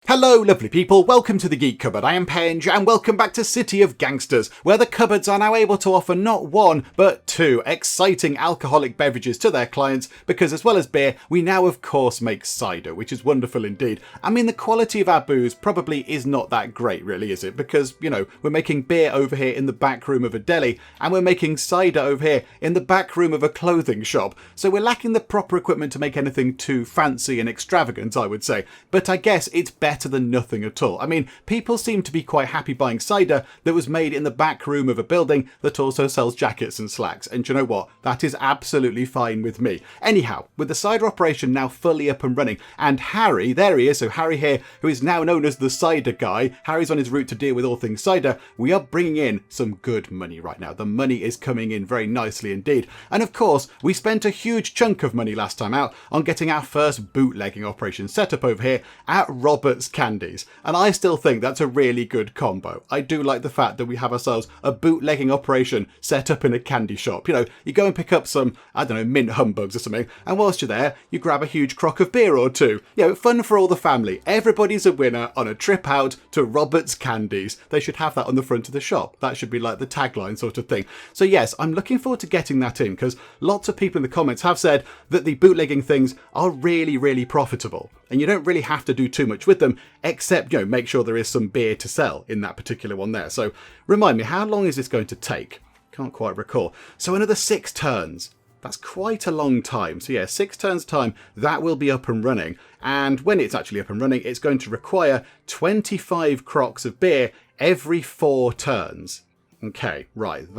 Hello lovely people, welcome to the Geek Cupboard. I am Penge and welcome back to City of Gangsters, where the cupboards are now able to offer not one but two exciting alcoholic beverages to their clients, because as well as beer, we now of course make cider, which is wonderful indeed. I mean, the quality of our booze probably is not that great really, is it? Because, you know, we're making beer over here in the back room of a deli, and we're making cider over here in the back room of a clothing shop. So we're lacking the proper equipment to make anything too fancy and extravagant, I would say. But I guess it's better than nothing at all. I mean, people seem to be quite happy buying cider that was made in the back room of a building that also sells jackets and slacks. And you know what? That is absolutely fine with me. Anyhow, with the cider operation now fully up and running, and Harry, there he is, so Harry here, who is now known as the cider guy, Harry's on his route to deal with all things cider, we are bringing in some good money right now. The money is coming in very nicely indeed. And of course, we spent a huge chunk of money last time out on getting our first bootlegging operation set up over here at Robert's Candies, and I still think that's a really good combo. I do like the fact that we have ourselves a bootlegging operation set up in a candy shop. You know, you go and pick up some, I don't know, mint humbugs or something, and whilst you're there, you grab a huge crock of beer or two. You know, fun for all the family. Everybody's a winner on a trip out to Robert's Candies. They should have that on the front of the shop. That should be like the tagline sort of thing. So yes, I'm looking forward to getting that in, because lots of people in the comments have said that the bootlegging things are really, really profitable. And you don't really have to do too much with them, except, you know, make sure there is some beer to sell in that particular one there. So remind me, how long is this going to take? Can't quite recall. So another 6 turns. That's quite a long time. So yeah, 6 turns time, that will be up and running. And when it's actually up and running, it's going to require 25 crocks of beer every 4 turns. Okay, right,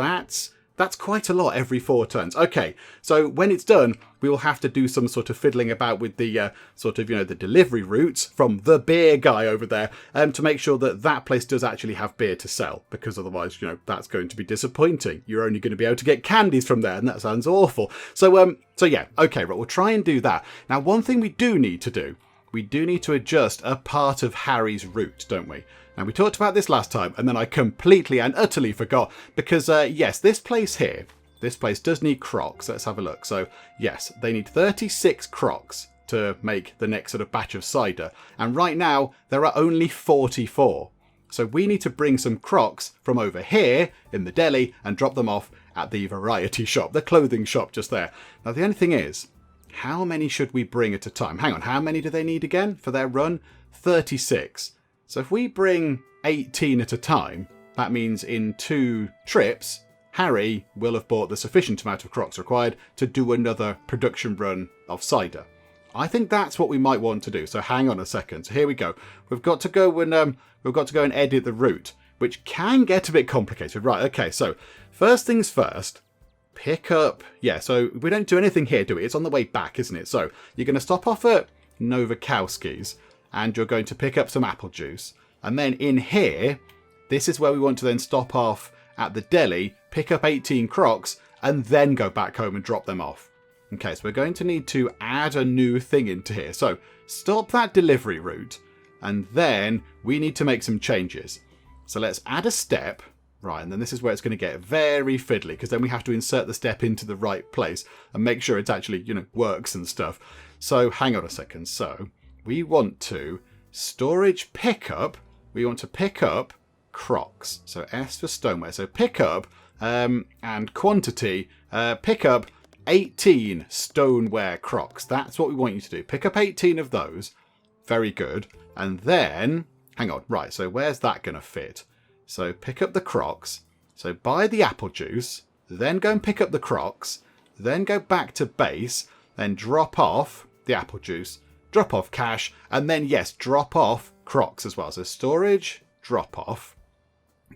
that's quite a lot every 4 turns. Okay, so when it's done, we will have to do some sort of fiddling about with the sort of, you know, the delivery routes from the beer guy over there to make sure that that place does actually have beer to sell, because otherwise, you know, that's going to be disappointing. You're only going to be able to get candies from there, and that sounds awful. So yeah, okay, right, we'll try and do that. Now, one thing we do need to do, we do need to adjust a part of Harry's route, don't we? Now, we talked about this last time, and then I completely and utterly forgot, because, yes, this place here, this place does need crocks. Let's have a look. So, yes, they need 36 crocks to make the next sort of batch of cider. And right now, there are only 44. So we need to bring some crocks from over here in the deli and drop them off at the variety shop, the clothing shop just there. Now, the only thing is, how many should we bring at a time? Hang on, how many do they need again for their run? 36. So if we bring 18 at a time, that means in 2 trips, Harry will have bought the sufficient amount of crocks required to do another production run of cider. I think that's what we might want to do. So hang on a second. So here we go. We've got to go and edit the route, which can get a bit complicated. Right, okay, so first things first, pick up, yeah, so we don't do anything here, do we? It's on the way back, isn't it? So you're going to stop off at Novakowski's, and you're going to pick up some apple juice. And then in here, this is where we want to then stop off at the deli, pick up 18 crocks, and then go back home and drop them off. Okay, so we're going to need to add a new thing into here. So stop that delivery route, and then we need to make some changes. So let's add a step, right, and then this is where it's going to get very fiddly, because then we have to insert the step into the right place and make sure it actually, you know, works and stuff. So hang on a second. So we want to storage pickup. We want to pick up crocks. So S for stoneware. So pick up and quantity. Pick up 18 stoneware crocks. That's what we want you to do. Pick up 18 of those. Very good. And then, hang on. Right. So where's that going to fit? So pick up the crocks. So buy the apple juice. Then go and pick up the crocks. Then go back to base. Then drop off the apple juice. Drop off cash, and then, yes, drop off crocks as well. So storage, drop off,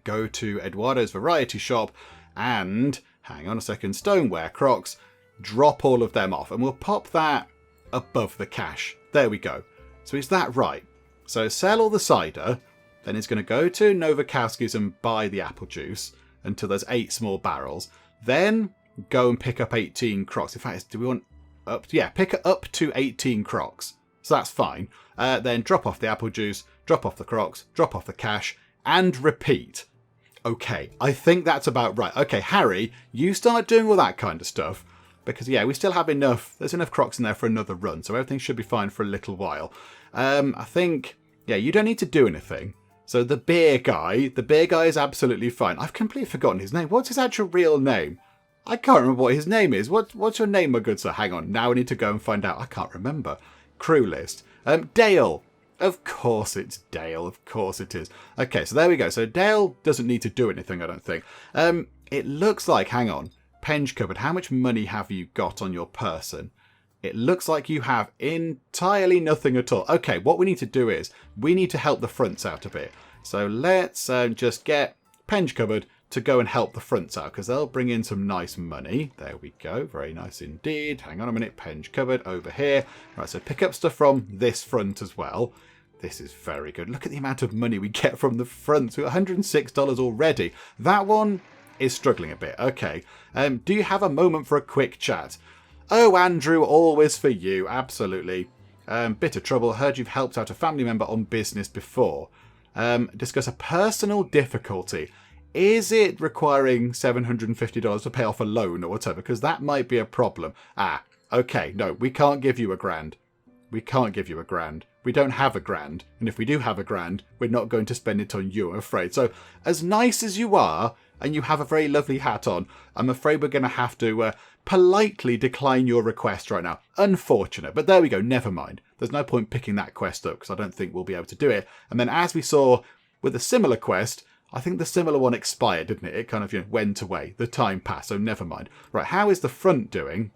go to Eduardo's variety shop, and, hang on a second, stoneware crocks, drop all of them off. And we'll pop that above the cash. There we go. So is that right? So sell all the cider, then it's going to go to Novakowski's and buy the apple juice until there's 8 small barrels. Then go and pick up 18 crocks. In fact, do we want up? Yeah, pick up to 18 crocks. So that's fine. Then drop off the apple juice, drop off the crocks, drop off the cash, and repeat. Okay, I think that's about right. Okay, Harry, you start doing all that kind of stuff. Because, yeah, we still have enough. There's enough crocks in there for another run. So everything should be fine for a little while. I think Yeah, you don't need to do anything. So the beer guy is absolutely fine. I've completely forgotten his name. What's his actual real name? I can't remember what his name is. What's your name, my good sir? Hang on. Now I need to go and find out. I can't remember. Crew list. Dale. Of course it's Dale. Of course it is. Okay, so there we go. So Dale doesn't need to do anything, I don't think. It looks like, hang on. Penge cupboard. How much money have you got on your person? It looks like you have entirely nothing at all. Okay, what we need to do is we need to help the fronts out a bit. So let's just get Penge cupboard to go and help the fronts out because they'll bring in some nice money. There we go. Very nice indeed. Hang on a minute. Penge cupboard over here. Right, so pick up stuff from this front as well. This is very good. Look at the amount of money we get from the fronts. We've got $106 already. That one is struggling a bit. Okay. Do you have a moment for a quick chat? Oh, Andrew, always for you. Absolutely. Bit of trouble. Heard you've helped out a family member on business before. Discuss a personal difficulty. Is it requiring $750 to pay off a loan or whatever? Because that might be a problem. Okay. No, we can't give you $1,000. We can't give you $1,000. We don't have $1,000. And if we do have $1,000, we're not going to spend it on you, I'm afraid. So as nice as you are, and you have a very lovely hat on, I'm afraid we're going to have to politely decline your request right now. Unfortunate, but there we go, never mind. There's no point picking that quest up because I don't think we'll be able to do it. And then as we saw with a similar quest, I think the similar one expired, didn't it? It kind of went away. The time passed, so never mind. Right, how is the front doing?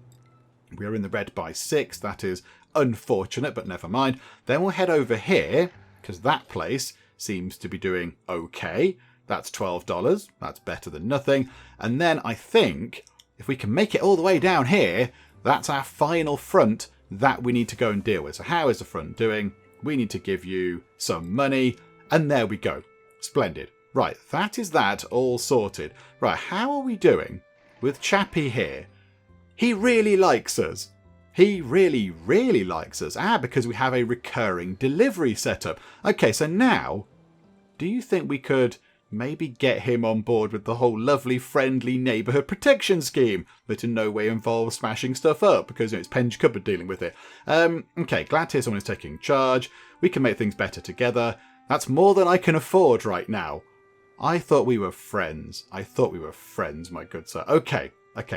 We are in the red by 6. That is unfortunate, but never mind. Then we'll head over here because that place seems to be doing okay. That's $12. That's better than nothing. And then I think if we can make it all the way down here, that's our final front that we need to go and deal with. So how is the front doing? We need to give you some money. And there we go. Splendid. Right, that is that all sorted. Right, how are we doing with Chappie here? He really likes us. He really, really likes us. Because we have a recurring delivery setup. Okay, so now, do you think we could maybe get him on board with the whole lovely, friendly neighbourhood protection scheme that in no way involves smashing stuff up because it's Penge Cupboard dealing with it? Okay, glad to hear someone is taking charge. We can make things better together. That's more than I can afford right now. I thought we were friends. My good sir. Okay,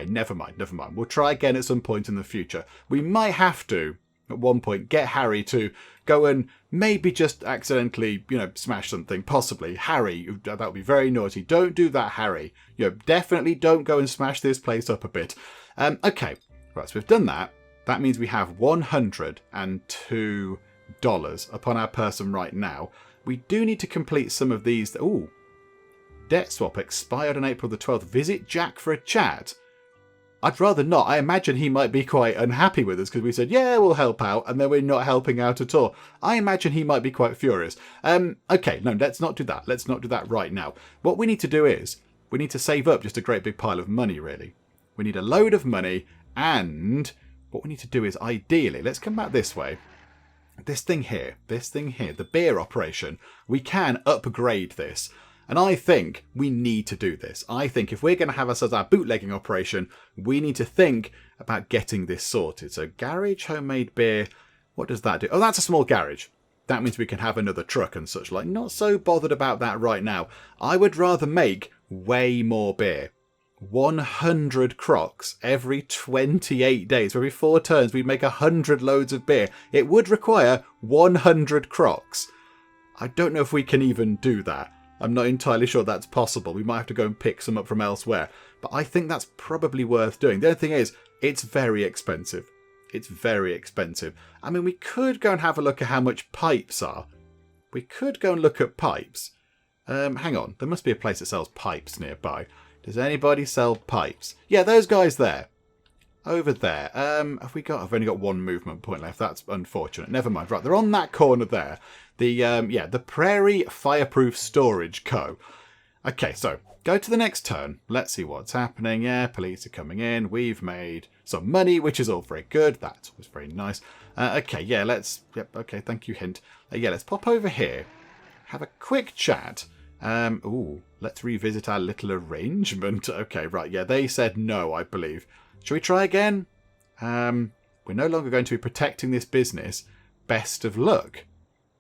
never mind. We'll try again at some point in the future. We might have to, at one point, get Harry to go and maybe just accidentally, smash something. Possibly. Harry, that would be very naughty. Don't do that, Harry. Definitely don't go and smash this place up a bit. Okay, right, so we've done that. That means we have $102 upon our person right now. We do need to complete some of these. Ooh. Debt swap expired on April the 12th. Visit Jack for a chat. I'd rather not. I imagine he might be quite unhappy with us because we said, yeah, we'll help out, and then we're not helping out at all. I imagine he might be quite furious. Okay, no, let's not do that. Let's not do that right now. What we need to do is, we need to save up just a great big pile of money, really. We need a load of money, and what we need to do is, ideally, let's come back this way. This thing here, the beer operation, we can upgrade this. And I think we need to do this. I think if we're going to have us as our bootlegging operation, we need to think about getting this sorted. So garage, homemade beer, what does that do? Oh, that's a small garage. That means we can have another truck and such like. Not so bothered about that right now. I would rather make way more beer. 100 crocks every 28 days. Every 4 turns, we'd make 100 loads of beer. It would require 100 crocks. I don't know if we can even do that. I'm not entirely sure that's possible. We might have to go and pick some up from elsewhere. But I think that's probably worth doing. The only thing is, it's very expensive. It's very expensive. I mean, we could go and have a look at how much pipes are. We could go and look at pipes. Hang on. There must be a place that sells pipes nearby. Does anybody sell pipes? Yeah, those guys there. Over there. I've only got 1 movement point left. That's unfortunate. Never mind. Right, they're on that corner there. The Prairie Fireproof Storage Co. Okay, so go to the next turn. Let's see what's happening. Yeah, police are coming in. We've made some money, which is all very good. That's always very nice. Okay, yeah, okay, thank you, hint. Let's pop over here. Have a quick chat. Let's revisit our little arrangement. Okay, right, yeah, they said no, I believe. Shall we try again? We're no longer going to be protecting this business. Best of luck.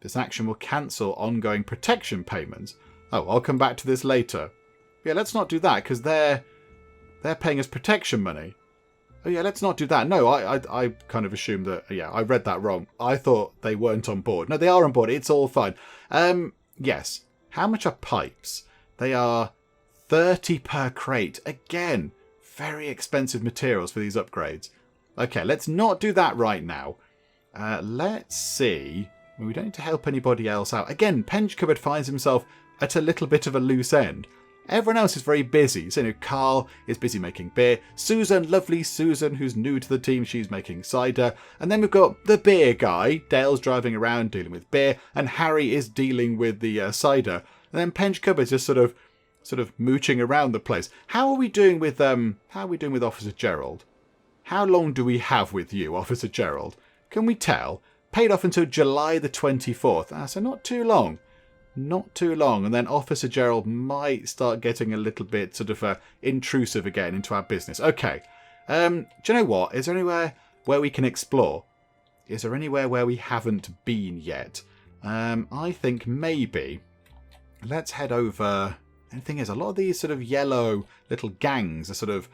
This action will cancel ongoing protection payments. Oh, I'll come back to this later. Yeah, let's not do that because they're paying us protection money. Oh yeah, let's not do that. No, I kind of assumed that, yeah, I read that wrong. I thought they weren't on board. No, they are on board. It's all fine. Yes. How much are pipes? They are 30 per crate. Again, very expensive materials for these upgrades. Okay, let's not do that right now. Let's see. We don't need to help anybody else out. Again, Penge Cupboard finds himself at a little bit of a loose end. Everyone else is very busy. So, Carl is busy making beer. Susan, lovely Susan, who's new to the team, she's making cider. And then we've got the beer guy. Dale's driving around dealing with beer. And Harry is dealing with the cider. And then Penge Cupboard's just sort of mooching around the place. How are we doing with Officer Gerald? How long do we have with you, Officer Gerald? Can we tell? Paid off until July the 24th. So not too long. Not too long. And then Officer Gerald might start getting a little bit sort of intrusive again into our business. Okay. Do you know what? Is there anywhere where we can explore? Is there anywhere where we haven't been yet? I think maybe let's head over. And the thing is, a lot of these sort of yellow little gangs are sort of,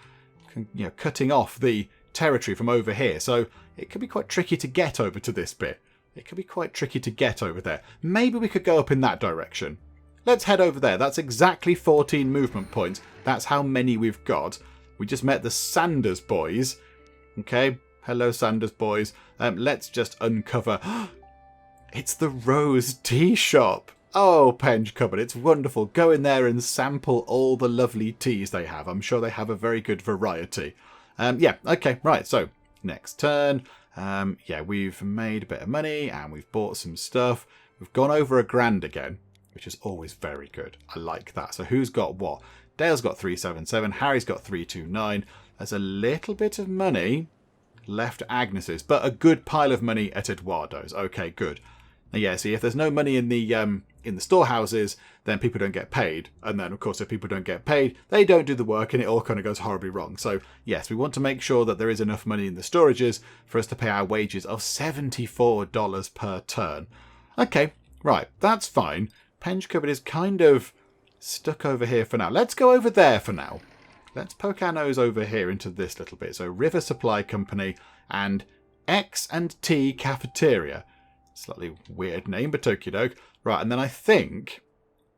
cutting off the territory from over here. So it could be quite tricky to get over to this bit. It could be quite tricky to get over there. Maybe we could go up in that direction. Let's head over there. That's exactly 14 movement points. That's how many we've got. We just met the Sanders boys. Okay. Hello, Sanders boys. Let's just uncover. It's the Rose Tea Shop. Oh, Penge Cupboard, it's wonderful. Go in there and sample all the lovely teas they have. I'm sure they have a very good variety. Yeah, okay, right. So, next turn. Yeah, we've made a bit of money and we've bought some stuff. We've gone over $1,000 again, which is always very good. I like that. So who's got what? Dale's got 377. Harry's got 329. There's a little bit of money left at Agnes's, but a good pile of money at Eduardo's. Okay, good. Now, yeah, see, if there's no money in the storehouses, then people don't get paid. And then, of course, if people don't get paid, they don't do the work and it all kind of goes horribly wrong. So, yes, we want to make sure that there is enough money in the storages for us to pay our wages of $74 per turn. Okay, right, that's fine. Penge Cupboard is kind of stuck over here for now. Let's go over there for now. Let's poke our nose over here into this little bit. So, River Supply Company and X&T Cafeteria. Slightly weird name, but okie doke. Right, and then I think,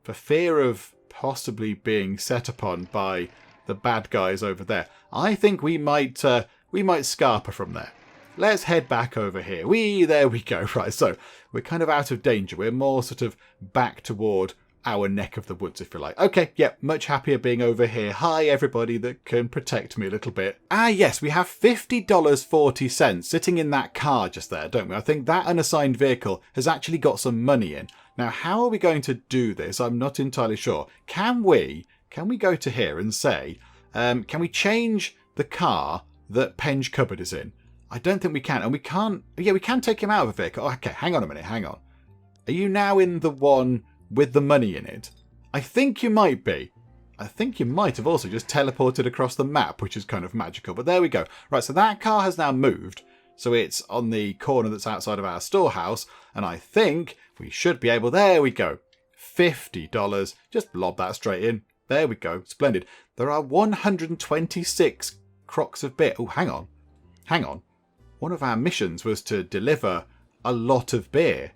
for fear of possibly being set upon by the bad guys over there, I think we might scarper from there. Let's head back over here. There we go. Right, so we're kind of out of danger. We're more sort of back toward our neck of the woods, if you like. Okay, yeah, much happier being over here. Hi, everybody that can protect me a little bit. Ah, yes, we have $50.40 sitting in that car just there, don't we? I think that unassigned vehicle has actually got some money in. Now, how are we going to do this? I'm not entirely sure. Can we go to here and say, can we change the car that Penge Cupboard is in? I don't think we can. And we can't, yeah, we can take him out of a vehicle. Okay, hang on a minute, hang on. Are you now in the one with the money in it? I think you might be. I think you might have also just teleported across the map, which is kind of magical. But there we go. Right, so that car has now moved. So it's on the corner that's outside of our storehouse. And I think we should be able... There we go. $50. Just lob that straight in. There we go. Splendid. There are 126 crocks of beer. Oh, hang on. Hang on. One of our missions was to deliver a lot of beer.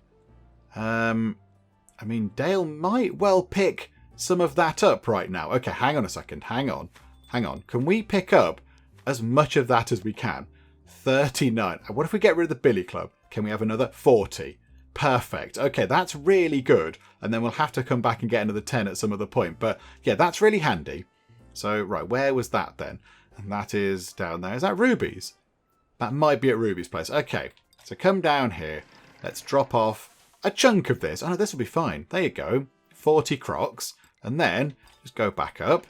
I mean, Dale might well pick some of that up right now. Okay, hang on a second. Hang on. Hang on. Can we pick up as much of that as we can? 39. What if we get rid of the Billy Club? Can we have another 40? Perfect. Okay, that's really good. And then we'll have to come back and get another 10 at some other point. But yeah, that's really handy. So, right, where was that then? And that is down there. Is that Ruby's? That might be at Ruby's place. Okay, so come down here. Let's drop off a chunk of this. Oh, no, this will be fine. There you go. 40 crocks. And then just go back up.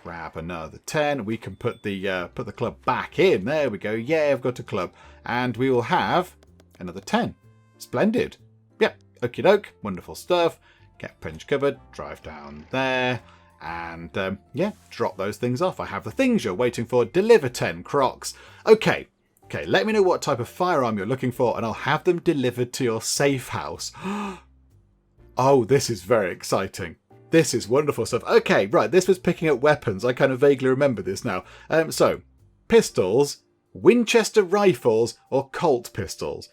Grab another 10. We can put the club back in. There we go. Yeah, I've got a club. And we will have another 10. Splendid. Yep. Okie doke. Wonderful stuff. Get Penge Cupboard. Drive down there. And yeah, drop those things off. I have the things you're waiting for. Deliver 10 crocks. Okay. Okay, let me know what type of firearm you're looking for and I'll have them delivered to your safe house. Oh, this is very exciting. This is wonderful stuff. Okay, right, this was picking up weapons. I kind of vaguely remember this now. So, pistols, Winchester rifles, or Colt pistols.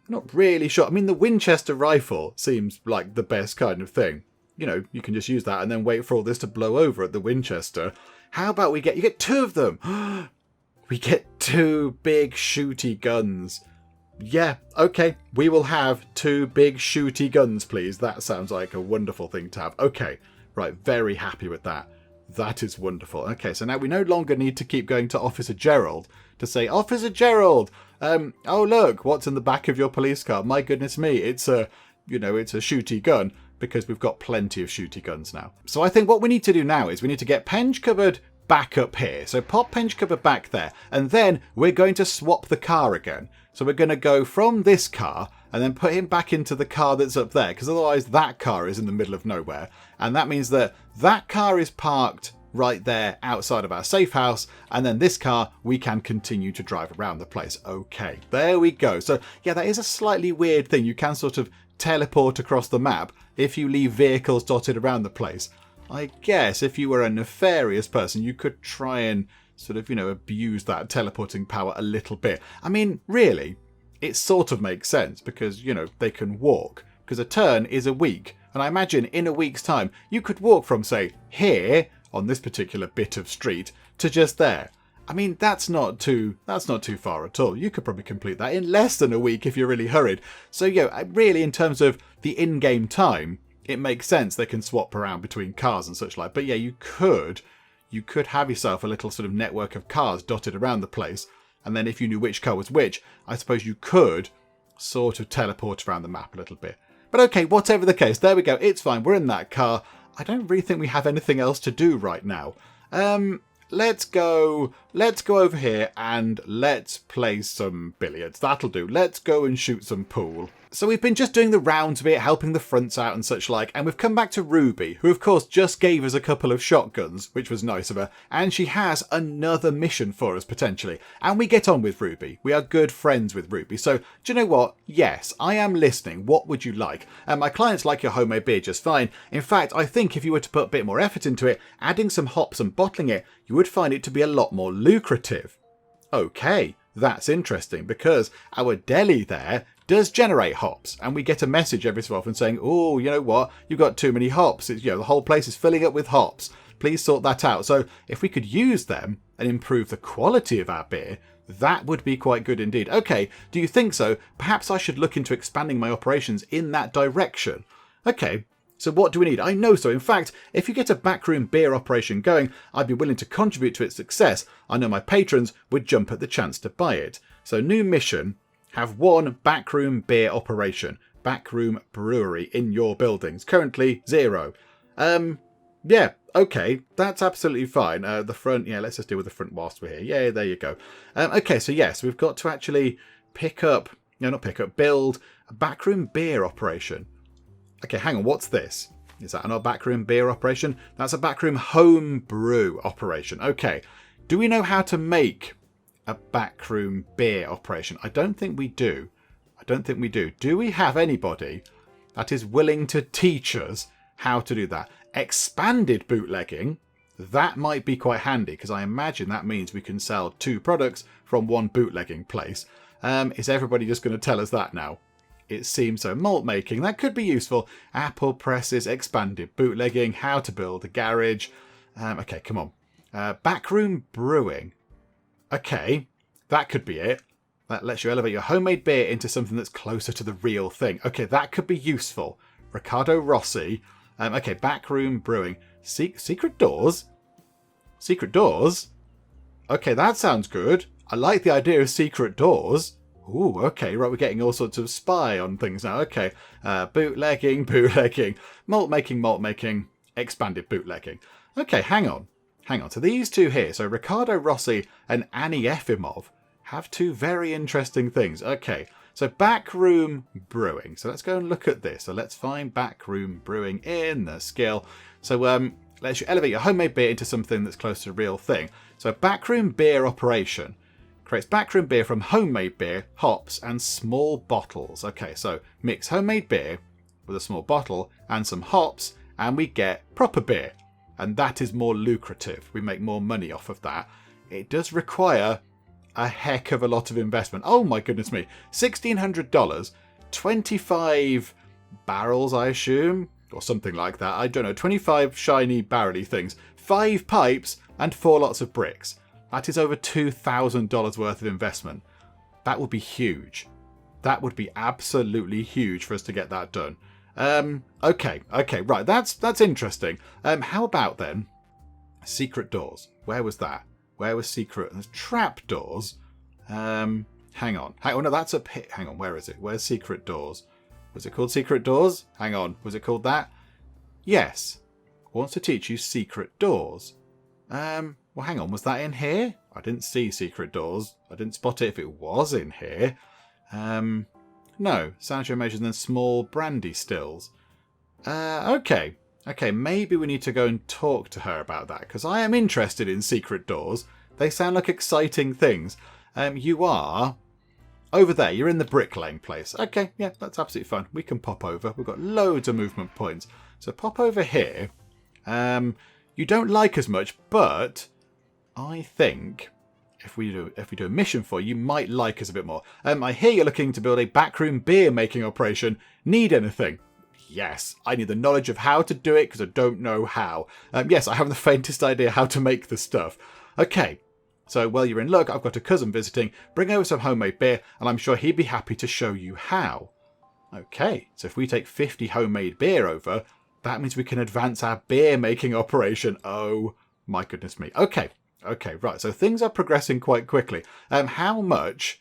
Not really sure. I mean, the Winchester rifle seems like the best kind of thing. You know, you can just use that and then wait for all this to blow over at the Winchester. How about you get 2 of them? We get 2 big shooty guns. Yeah, okay, we will have 2 big shooty guns, please. That sounds like a wonderful thing to have. Okay, right, very happy with that. That is wonderful. Okay, so now we no longer need to keep going to Officer Gerald to say, Officer Gerald, oh look, what's in the back of your police car? My goodness me, it's a shooty gun, because we've got plenty of shooty guns now. So I think what we need to do now is we need to get Penge Cupboard back up here. So pop Penge Cupboard back there, and then we're going to swap the car again. So we're going to go from this car and then put him back into the car that's up there, because otherwise that car is in the middle of nowhere. And that means that that car is parked right there outside of our safe house, and then this car we can continue to drive around the place. Okay, there we go. So yeah, that is a slightly weird thing. You can sort of teleport across the map if you leave vehicles dotted around the place. I guess if you were a nefarious person, you could try and sort of, abuse that teleporting power a little bit. I mean, really, it sort of makes sense because, they can walk. Because a turn is a week. And I imagine in a week's time, you could walk from, say, here, on this particular bit of street, to just there. I mean, that's not too far at all. You could probably complete that in less than a week if you're really hurried. So, really, in terms of the in-game time, it makes sense they can swap around between cars and such like. But yeah, you could have yourself a little sort of network of cars dotted around the place. And then if you knew which car was which, I suppose you could sort of teleport around the map a little bit. But okay, whatever the case, there we go. It's fine. We're in that car. I don't really think we have anything else to do right now. Let's go over here and let's play some billiards. That'll do. Let's go and shoot some pool. So we've been just doing the rounds a bit, helping the fronts out and such like, and we've come back to Ruby, who of course just gave us a couple of shotguns, which was nice of her, and she has another mission for us potentially. And we get on with Ruby. We are good friends with Ruby. So, do you know what? Yes, I am listening. What would you like? My clients like your homemade beer just fine. In fact, I think if you were to put a bit more effort into it, adding some hops and bottling it, you would find it to be a lot more lucrative. Okay, that's interesting because our deli there does generate hops, and we get a message every so often saying, oh, you know what, you've got too many hops. It's, the whole place is filling up with hops. Please sort that out. So if we could use them and improve the quality of our beer, that would be quite good indeed. Okay, do you think so? Perhaps I should look into expanding my operations in that direction. Okay, so what do we need? I know so. In fact, if you get a backroom beer operation going, I'd be willing to contribute to its success. I know my patrons would jump at the chance to buy it. So new mission, have 1 backroom beer operation, backroom brewery in your buildings. Currently 0. Yeah, okay, that's absolutely fine. The front, yeah, let's just deal with the front whilst we're here. Yeah, there you go. Okay, so yes, we've got to actually build a backroom beer operation. Okay, hang on, what's this? Is that another backroom beer operation? That's a backroom home brew operation. Okay, do we know how to make a backroom beer operation? I don't think we do. Do we have anybody that is willing to teach us how to do that? Expanded bootlegging, that might be quite handy because I imagine that means we can sell 2 products from 1 bootlegging place. Is everybody just going to tell us that now? It seems so. Malt making, that could be useful. Apple presses, expanded bootlegging, how to build a garage. Okay, come on. Backroom brewing. Okay, that could be it. That lets you elevate your homemade beer into something that's closer to the real thing. Okay, that could be useful. Riccardo Rossi. Okay, backroom brewing. Secret doors? Secret doors? Okay, that sounds good. I like the idea of secret doors. Ooh, okay, right, we're getting all sorts of spy on things now. Okay, bootlegging, malt making, expanded bootlegging. Okay, hang on. So these 2 here, so Riccardo Rossi and Annie Efimov, have 2 very interesting things. Okay, so backroom brewing. So let's go and look at this. So let's find backroom brewing in the skill. So let's elevate your homemade beer into something that's close to a real thing. So backroom beer operation. Creates backroom beer from homemade beer, hops, and small bottles. Okay, so mix homemade beer with a small bottle and some hops, and we get proper beer. And that is more lucrative. We make more money off of that. It does require a heck of a lot of investment. Oh my goodness me. $1,600, 25 barrels, I assume, or something like that. I don't know. 25 shiny barrel-y things, 5 pipes, and 4 lots of bricks. That is over $2,000 worth of investment. That would be huge. That would be absolutely huge for us to get that done. Okay, right. That's interesting. How about then secret doors? Where was that? Where was secret? There's trap doors. Hang on. Oh no, that's a pit. Hang on. Where is it? Where's secret doors? Was it called secret doors? Hang on. Was it called that? Yes. Wants to teach you secret doors. Well, hang on. Was that in here? I didn't see secret doors. I didn't spot it if it was in here. No. Sancho measures and then small brandy stills. Okay. Okay, maybe we need to go and talk to her about that, because I am interested in secret doors. They sound like exciting things. You are over there. You're in the bricklaying place. Okay, yeah, that's absolutely fine. We can pop over. We've got loads of movement points. So pop over here. You don't like as much, but I think if we do a mission for you, you might like us a bit more. I hear you're looking to build a backroom beer making operation. Need anything? Yes, I need the knowledge of how to do it because I don't know how. Yes, I haven't the faintest idea how to make the stuff. Okay, so while you're in luck, I've got a cousin visiting. Bring over some homemade beer and I'm sure he'd be happy to show you how. Okay, so if we take 50 homemade beer over, that means we can advance our beer making operation. Oh my goodness me. Okay, right. So things are progressing quite quickly. How much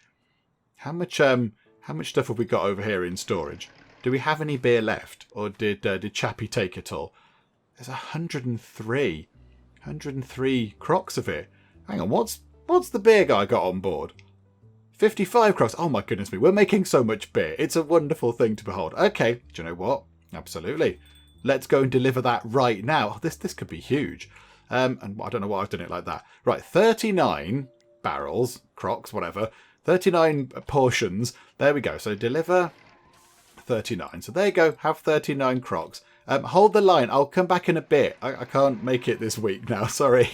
stuff have we got over here in storage? Do we have any beer left, or did Chappie take it all? There's 103 crocks of it. Hang on, what's the beer guy got on board? 55 crocks. Oh my goodness me, we're making so much beer. It's a wonderful thing to behold. Okay, do you know what? Absolutely. Let's go and deliver that right now. This could be huge. And I don't know why I've done it like that. Right, 39 barrels, crocks, whatever. 39 portions. There we go. So deliver 39. So there you go. Have 39 crocks. Hold the line. I'll come back in a bit. I can't make it this week now. Sorry.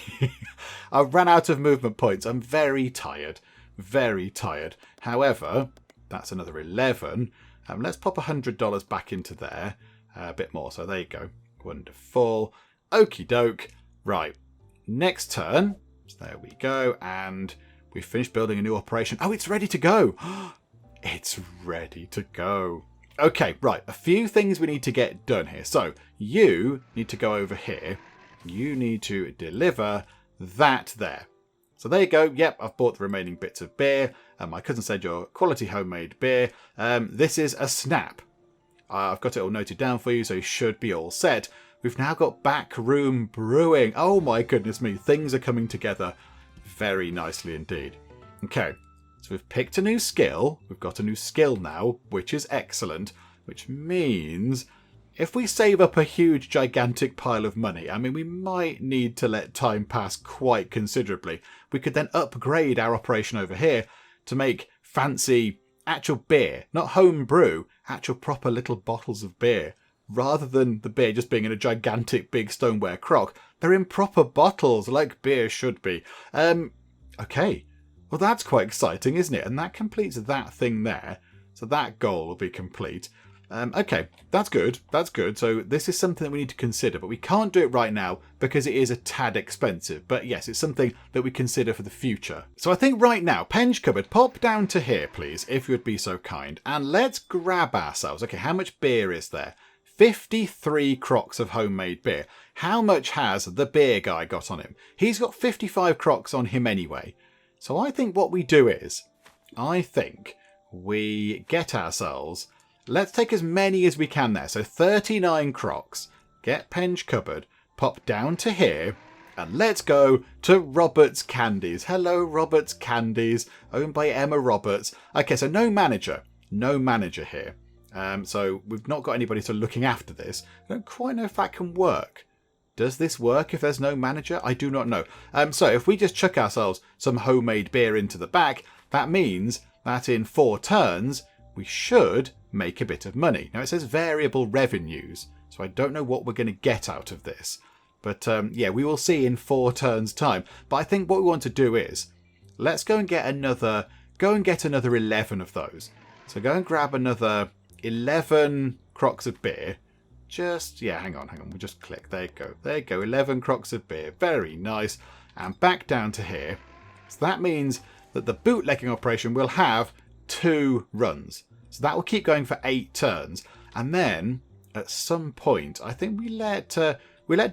I've ran out of movement points. I'm very tired. Very tired. However, that's another 11. Let's pop $100 back into there. A bit more. So there you go. Wonderful. Okie doke. Right. Next turn. So there we go. And we've finished building a new operation. Oh, it's ready to go. It's ready to go. Okay, right. A few things we need to get done here. So you need to go over here. You need to deliver that there. So there you go. Yep, I've bought the remaining bits of beer. My cousin said your quality homemade beer. This is a snap. I've got it all noted down for you, so you should be all set. We've now got backroom brewing. Oh my goodness me. Things are coming together very nicely indeed. Okay. So we've picked a new skill. We've got a new skill now, which is excellent, which means if we save up a huge, gigantic pile of money, I mean, we might need to let time pass quite considerably. We could then upgrade our operation over here to make fancy actual beer, not home brew, actual proper little bottles of beer. Rather than the beer just being in a gigantic big stoneware crock, they're in proper bottles like beer should be. Okay. Well, that's quite exciting, isn't it? And that completes that thing there. So that goal will be complete. Okay, that's good. That's good. So this is something that we need to consider, but we can't do it right now because it is a tad expensive. But yes, it's something that we consider for the future. So I think right now, Penge Cupboard, pop down to here, please, if you would be so kind. And let's grab ourselves. Okay, how much beer is there? 53 crocks of homemade beer. How much has the beer guy got on him? He's got 55 crocks on him anyway. So I think what we do is, I think we get ourselves, let's take as many as we can there. So 39 crocks, get Penge Cupboard, pop down to here, and let's go to Robert's Candies. Hello, Robert's Candies, owned by Emma Roberts. Okay, so no manager here. So we've not got anybody sort of looking after this. I don't quite know if that can work. Does this work if there's no manager? I do not know. So if we just chuck ourselves some homemade beer into the back, that means that in 4 turns, we should make a bit of money. Now it says variable revenues, so I don't know what we're going to get out of this. But yeah, we will see in 4 turns time. But I think what we want to do is, let's go and get another 11 of those. So go and grab another 11 crocks of beer. Hang on. We'll just click. There you go. 11 crocks of beer. Very nice. And back down to here. So that means that the bootlegging operation will have 2 runs. So that will keep going for 8 turns. And then, at some point, I think we let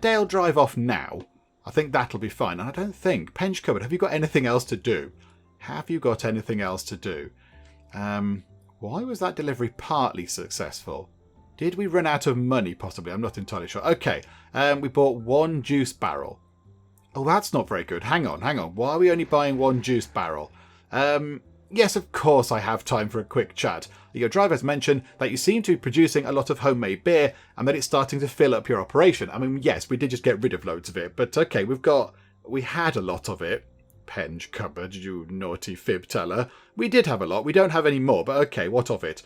Dale drive off now. I think that'll be fine. And I don't think... Penge Cupboard, have you got anything else to do? Why was that delivery partly successful? Did we run out of money, possibly? I'm not entirely sure. Okay, we bought 1 juice barrel. Oh, that's not very good. Hang on. Why are we only buying 1 juice barrel? Yes, of course I have time for a quick chat. Your driver has mentioned that you seem to be producing a lot of homemade beer and that it's starting to fill up your operation. I mean, yes, we did just get rid of loads of it, but okay, we had a lot of it. Penge Cupboard, you naughty fib teller. We did have a lot. We don't have any more, but okay, what of it?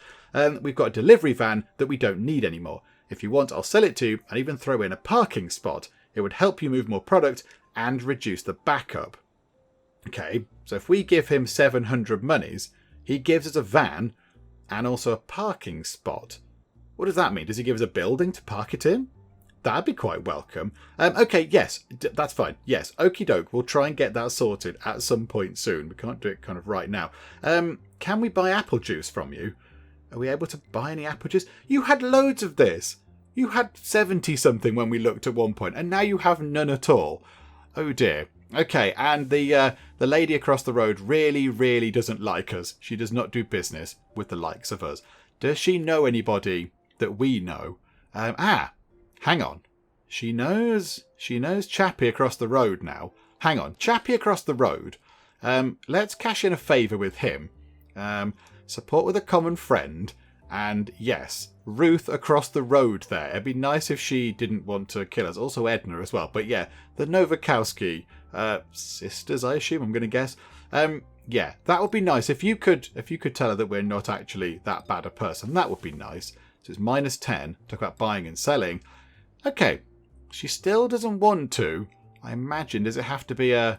We've got a delivery van that we don't need anymore. If you want, I'll sell it to you and even throw in a parking spot. It would help you move more product and reduce the backup. Okay, so if we give him 700 monies, he gives us a van and also a parking spot. What does that mean? Does he give us a building to park it in? That'd be quite welcome. Okay, yes, that's fine. Yes, okie doke. We'll try and get that sorted at some point soon. We can't do it kind of right now. Can we buy apple juice from you? Are we able to buy any apple juice? You had loads of this. You had 70 something when we looked at one point, and now you have none at all. Oh dear. Okay, and the lady across the road really, really doesn't like us. She does not do business with the likes of us. Does she know anybody that we know? Hang on. She knows Chappie across the road now. Hang on, Chappie across the road. Let's cash in a favour with him. Support with a common friend. And yes, Ruth across the road there. It'd be nice if she didn't want to kill us. Also Edna as well. But yeah, the Nowakowski sisters, I assume, I'm going to guess. Yeah, that would be nice. If you could tell her that we're not actually that bad a person, that would be nice. So it's -10. Talk about buying and selling. Okay, she still doesn't want to. I imagine, does it have to be a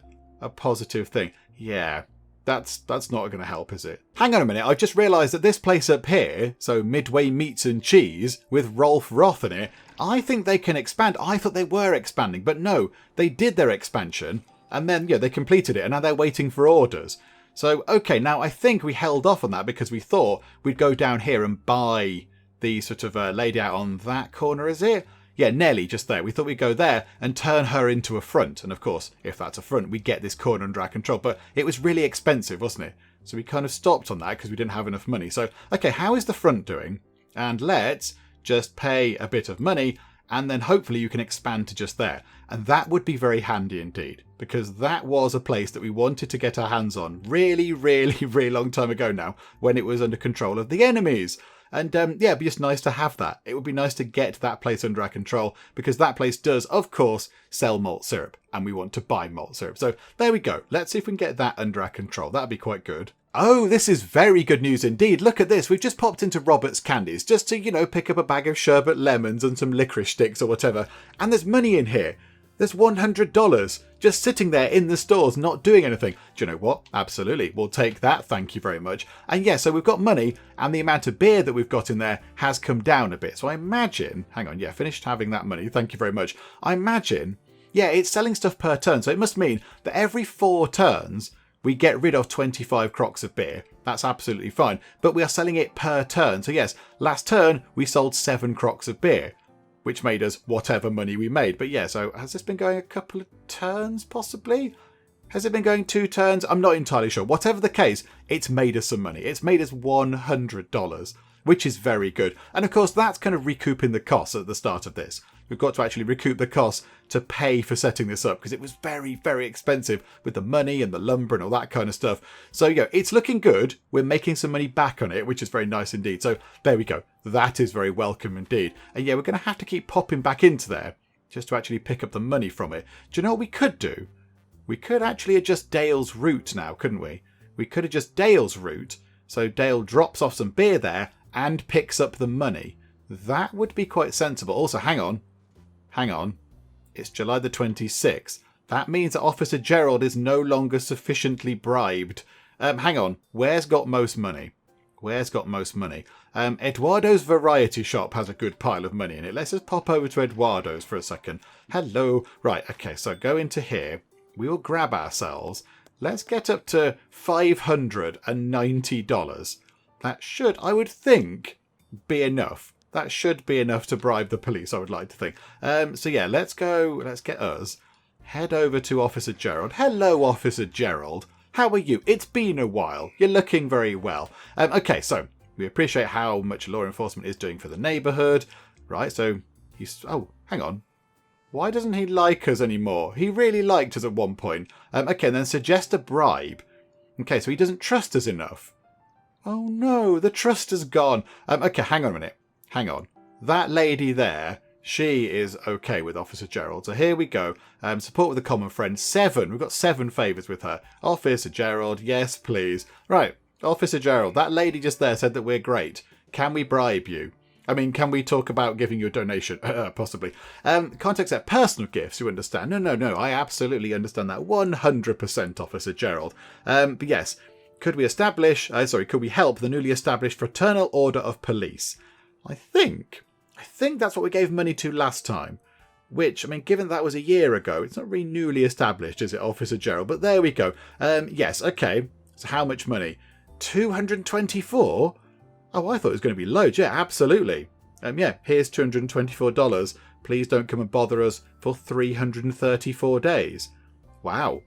positive thing? Yeah. That's not going to help, is it? Hang on a minute, I've just realised that this place up here, so Midway Meats and Cheese, with Rolf Roth in it, I think they can expand. I thought they were expanding, but no, they did their expansion, and then, yeah, they completed it, and now they're waiting for orders. So, okay, now I think we held off on that because we thought we'd go down here and buy the sort of lady out on that corner, is it? Yeah, Nelly, just there. We thought we'd go there and turn her into a front. And of course, if that's a front, we get this corner under our control. But it was really expensive, wasn't it? So we kind of stopped on that because we didn't have enough money. So, okay, how is the front doing? And let's just pay a bit of money and then hopefully you can expand to just there. And that would be very handy indeed, because that was a place that we wanted to get our hands on really, really, really long time ago now when it was under control of the enemies. And yeah, it'd be just nice to have that. It would be nice to get that place under our control because that place does, of course, sell malt syrup and we want to buy malt syrup. So there we go. Let's see if we can get that under our control. That'd be quite good. Oh, this is very good news indeed. Look at this. We've just popped into Robert's Candies just to, you know, pick up a bag of sherbet lemons and some licorice sticks or whatever. And there's money in here. There's $100 just sitting there in the stores, not doing anything. Do you know what? Absolutely. We'll take that. Thank you very much. And yeah, so we've got money and the amount of beer that we've got in there has come down a bit. So I imagine, hang on, yeah, finished having that money. Thank you very much. I imagine, yeah, it's selling stuff per turn. So it must mean that every 4 turns, we get rid of 25 crocks of beer. That's absolutely fine. But we are selling it per turn. So yes, last turn, we sold 7 crocks of beer, which made us whatever money we made. But yeah, so has this been going a couple of turns, possibly? Has it been going 2 turns? I'm not entirely sure. Whatever the case, it's made us some money. It's made us $100, which is very good. And of course, that's kind of recouping the costs at the start of this. We've got to actually recoup the costs to pay for setting this up because it was very, very expensive with the money and the lumber and all that kind of stuff. So yeah, it's looking good. We're making some money back on it, which is very nice indeed. So there we go. That is very welcome indeed. And yeah, we're going to have to keep popping back into there just to actually pick up the money from it. Do you know what we could do? We could actually adjust Dale's route now, couldn't we? We could adjust Dale's route, so Dale drops off some beer there and picks up the money. That would be quite sensible. Also, hang on. It's July the 26th. That means that Officer Gerald is no longer sufficiently bribed. Hang on. Where's got most money? Eduardo's Variety Shop has a good pile of money in it. Let's just pop over to Eduardo's for a second. Hello. Right, okay, so go into here. We will grab ourselves. Let's get up to $590. That should, I would think, be enough. That should be enough to bribe the police, I would like to think. So yeah, let's get us. Head over to Officer Gerald. Hello, Officer Gerald. How are you? It's been a while. You're looking very well. Okay, so we appreciate how much law enforcement is doing for the neighbourhood. Right, so he's... Oh, hang on. Why doesn't he like us anymore? He really liked us at one point. Okay, then suggest a bribe. Okay, so he doesn't trust us enough. Oh no, the trust has gone. Okay, hang on a minute. Hang on. That lady there, she is okay with Officer Gerald. So here we go. Support with a common friend. 7. We've got 7 favours with her. Officer Gerald, yes please. Right, Officer Gerald, that lady just there said that we're great. Can we bribe you? I mean, can we talk about giving you a donation? Possibly. Can't accept personal gifts, you understand? No. I absolutely understand that. 100%, Officer Gerald. But yes, could we help the newly established Fraternal Order of Police? I think that's what we gave money to last time. Which, I mean, given that was a year ago, it's not really newly established, is it, Officer Gerald? But there we go. Yes, okay. So how much money? 224? Oh, I thought it was going to be loads. Yeah, absolutely. Yeah, here's $224. Please don't come and bother us for 334 days. Wow.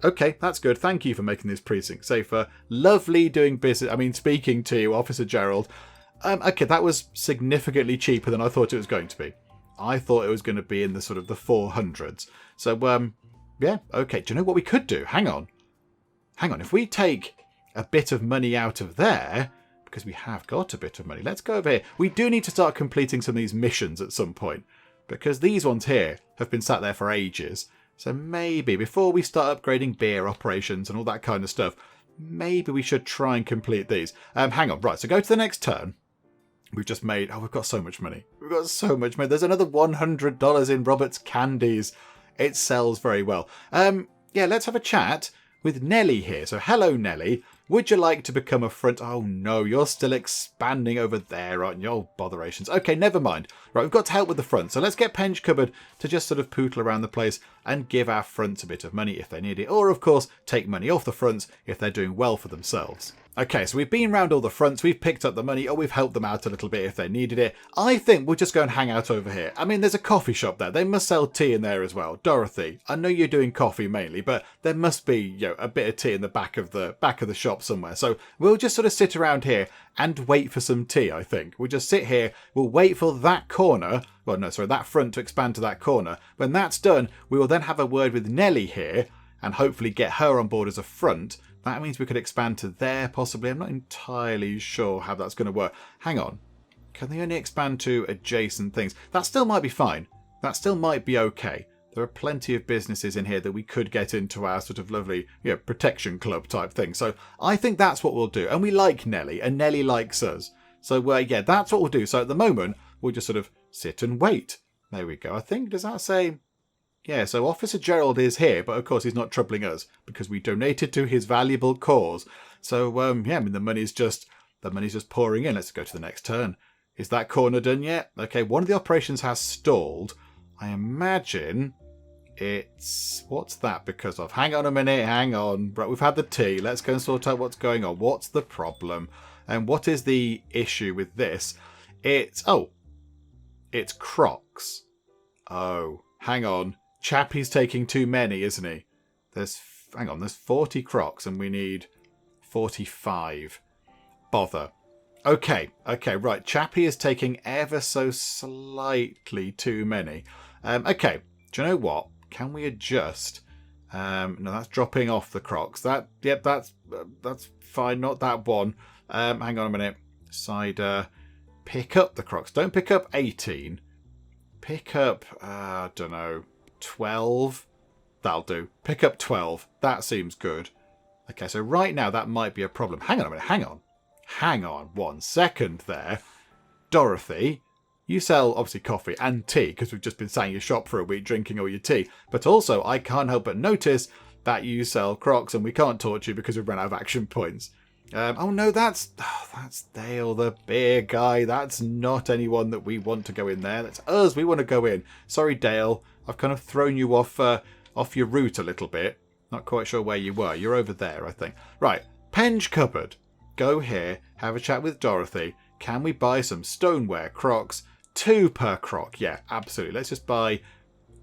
Okay, that's good. Thank you for making this precinct safer. Lovely doing business. I mean, speaking to you, Officer Gerald. Okay, that was significantly cheaper than I thought it was going to be. I thought it was going to be in the sort of the 400s. So, yeah, okay. Do you know what we could do? Hang on. If we take a bit of money out of there... Because we have got a bit of money. Let's go over here. We do need to start completing some of these missions at some point. Because these ones here have been sat there for ages. So maybe before we start upgrading beer operations and all that kind of stuff, maybe we should try and complete these. Hang on. Right, so go to the next turn. We've just made... Oh, we've got so much money. There's another $100 in Robert's Candies. It sells very well. Yeah, let's have a chat with Nelly here. So hello, Nelly. Would you like to become a front... Oh, no, you're still expanding over there, aren't you? Oh, botherations. Okay, never mind. Right, we've got to help with the front. So let's get Penge Cupboard to just sort of pootle around the place and give our fronts a bit of money if they need it. Or, of course, take money off the fronts if they're doing well for themselves. Okay, so we've been round all the fronts, we've picked up the money, or we've helped them out a little bit if they needed it. I think we'll just go and hang out over here. I mean, there's a coffee shop there. They must sell tea in there as well. Dorothy, I know you're doing coffee mainly, but there must be, you know, a bit of tea in the back of the shop somewhere. So we'll just sort of sit around here and wait for some tea, I think. We'll just sit here, we'll wait for that corner, that front to expand to that corner. When that's done, we will then have a word with Nelly here and hopefully get her on board as a front. That means we could expand to there, possibly. I'm not entirely sure how that's going to work. Hang on. Can they only expand to adjacent things? That still might be fine. That still might be okay. There are plenty of businesses in here that we could get into our sort of lovely, protection club type thing. So I think that's what we'll do. And we like Nelly, and Nelly likes us. So, yeah, that's what we'll do. So at the moment, we'll just sort of sit and wait. There we go. I think, does that say... Yeah, so Officer Gerald is here, but of course he's not troubling us because we donated to his valuable cause. So, yeah, I mean, the money's just pouring in. Let's go to the next turn. Is that corner done yet? Okay, one of the operations has stalled. I imagine it's... What's that because of? Hang on a minute, hang on. Right, we've had the tea. Let's go and sort out what's going on. What's the problem? And what is the issue with this? It's Crocks. Oh, hang on. Chappie's taking too many, isn't he? There's 40 Crocks and we need 45. Bother. Okay, right. Chappie is taking ever so slightly too many. Okay, do you know what? Can we adjust? No, that's dropping off the Crocks. That's fine. Not that one. Hang on a minute. Cider. Pick up the Crocks. Don't pick up 18. Pick up, I don't know, 12? That'll do. Pick up 12. That seems good. Okay, so right now that might be a problem. Hang on a minute, hang on. Hang on 1 second there. Dorothy, you sell, obviously, coffee and tea, because we've just been sat in your shop for a week drinking all your tea. But also, I can't help but notice that you sell Crocks, and we can't torch you because we've run out of action points. Oh no, that's Dale, the beer guy. That's not anyone that we want to go in there. That's us. We want to go in. Sorry, Dale. I've kind of thrown you off your route a little bit. Not quite sure where you were. You're over there, I think. Right, Penge Cupboard. Go here. Have a chat with Dorothy. Can we buy some stoneware Crocks? 2 per crock. Yeah, absolutely. Let's just buy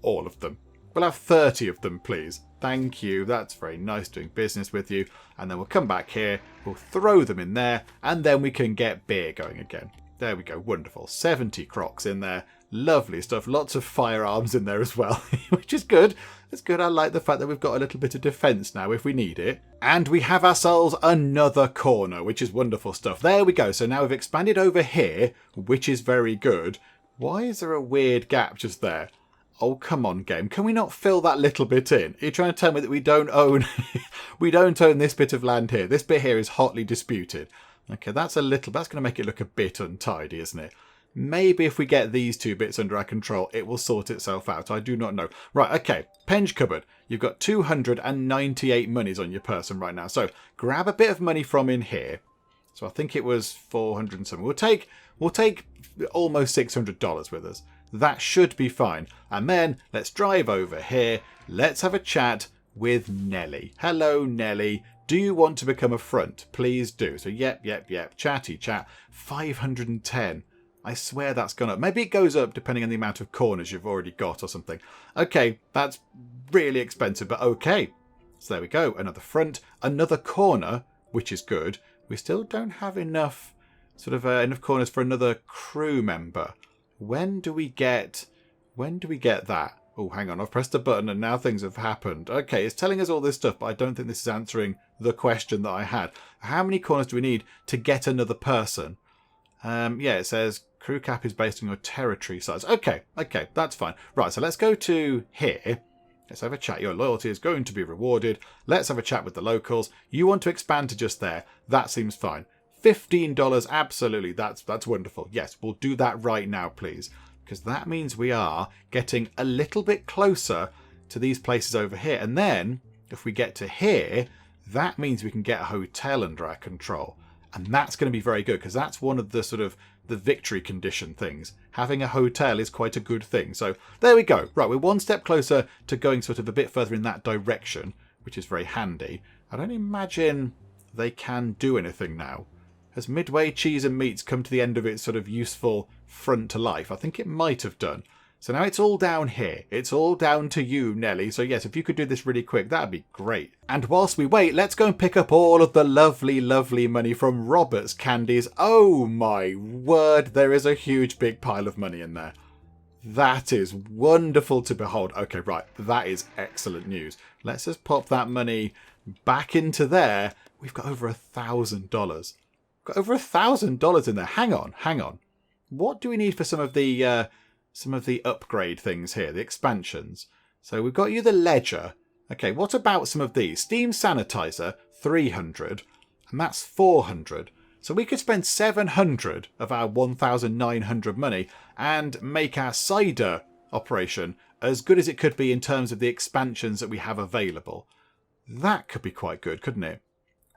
all of them. We'll have 30 of them, please. Thank you. That's very nice doing business with you. And then we'll come back here. We'll throw them in there. And then we can get beer going again. There we go. Wonderful. 70 Crocks in there. Lovely stuff. Lots of firearms in there as well, which is good. It's good. I like the fact that we've got a little bit of defence now if we need it. And we have ourselves another corner, which is wonderful stuff. There we go. So now we've expanded over here, which is very good. Why is there a weird gap just there? Oh, come on, game. Can we not fill that little bit in? You're trying to tell me that we don't own we don't own this bit of land here. This bit here is hotly disputed. Okay, that's going to make it look a bit untidy, isn't it? Maybe if we get these 2 bits under our control, it will sort itself out. I do not know. Right, okay. Penge Cupboard. You've got 298 monies on your person right now. So grab a bit of money from in here. So I think it was 400 and something. We'll take almost $600 with us. That should be fine. And then let's drive over here. Let's have a chat with Nelly. Hello, Nelly. Do you want to become a front? Please do. So yep. Chatty chat. 510. I swear that's gone up. Maybe it goes up depending on the amount of corners you've already got or something. Okay, that's really expensive, but okay. So there we go. Another front, another corner, which is good. We still don't have enough enough corners for another crew member. When do we get that? Oh, hang on. I've pressed a button and now things have happened. Okay, it's telling us all this stuff, but I don't think this is answering the question that I had. How many corners do we need to get another person? Yeah, it says crew cap is based on your territory size. Okay, that's fine. Right, so let's go to here. Let's have a chat. Your loyalty is going to be rewarded. Let's have a chat with the locals. You want to expand to just there. That seems fine. $15, absolutely. That's wonderful. Yes, we'll do that right now, please. Because that means we are getting a little bit closer to these places over here. And then, if we get to here, that means we can get a hotel under our control. And that's going to be very good, because that's one of the the victory condition things. Having a hotel is quite a good thing. So there we go. Right, we're one step closer to going a bit further in that direction, which is very handy. I don't imagine they can do anything now. Has Midway Cheese and Meats come to the end of its useful front to life? I think it might have done. So now it's all down here. It's all down to you, Nelly. So yes, if you could do this really quick, that'd be great. And whilst we wait, let's go and pick up all of the lovely, lovely money from Robert's Candies. Oh my word, there is a huge big pile of money in there. That is wonderful to behold. Okay, right, that is excellent news. Let's just pop that money back into there. We've got over $1,000. Got over $1,000 in there. Hang on. What do we need for some of the upgrade things here, the expansions? So we've got you the ledger. Okay, what about some of these? Steam sanitizer, 300, and that's 400. So we could spend 700 of our 1,900 money and make our cider operation as good as it could be in terms of the expansions that we have available. That could be quite good, couldn't it?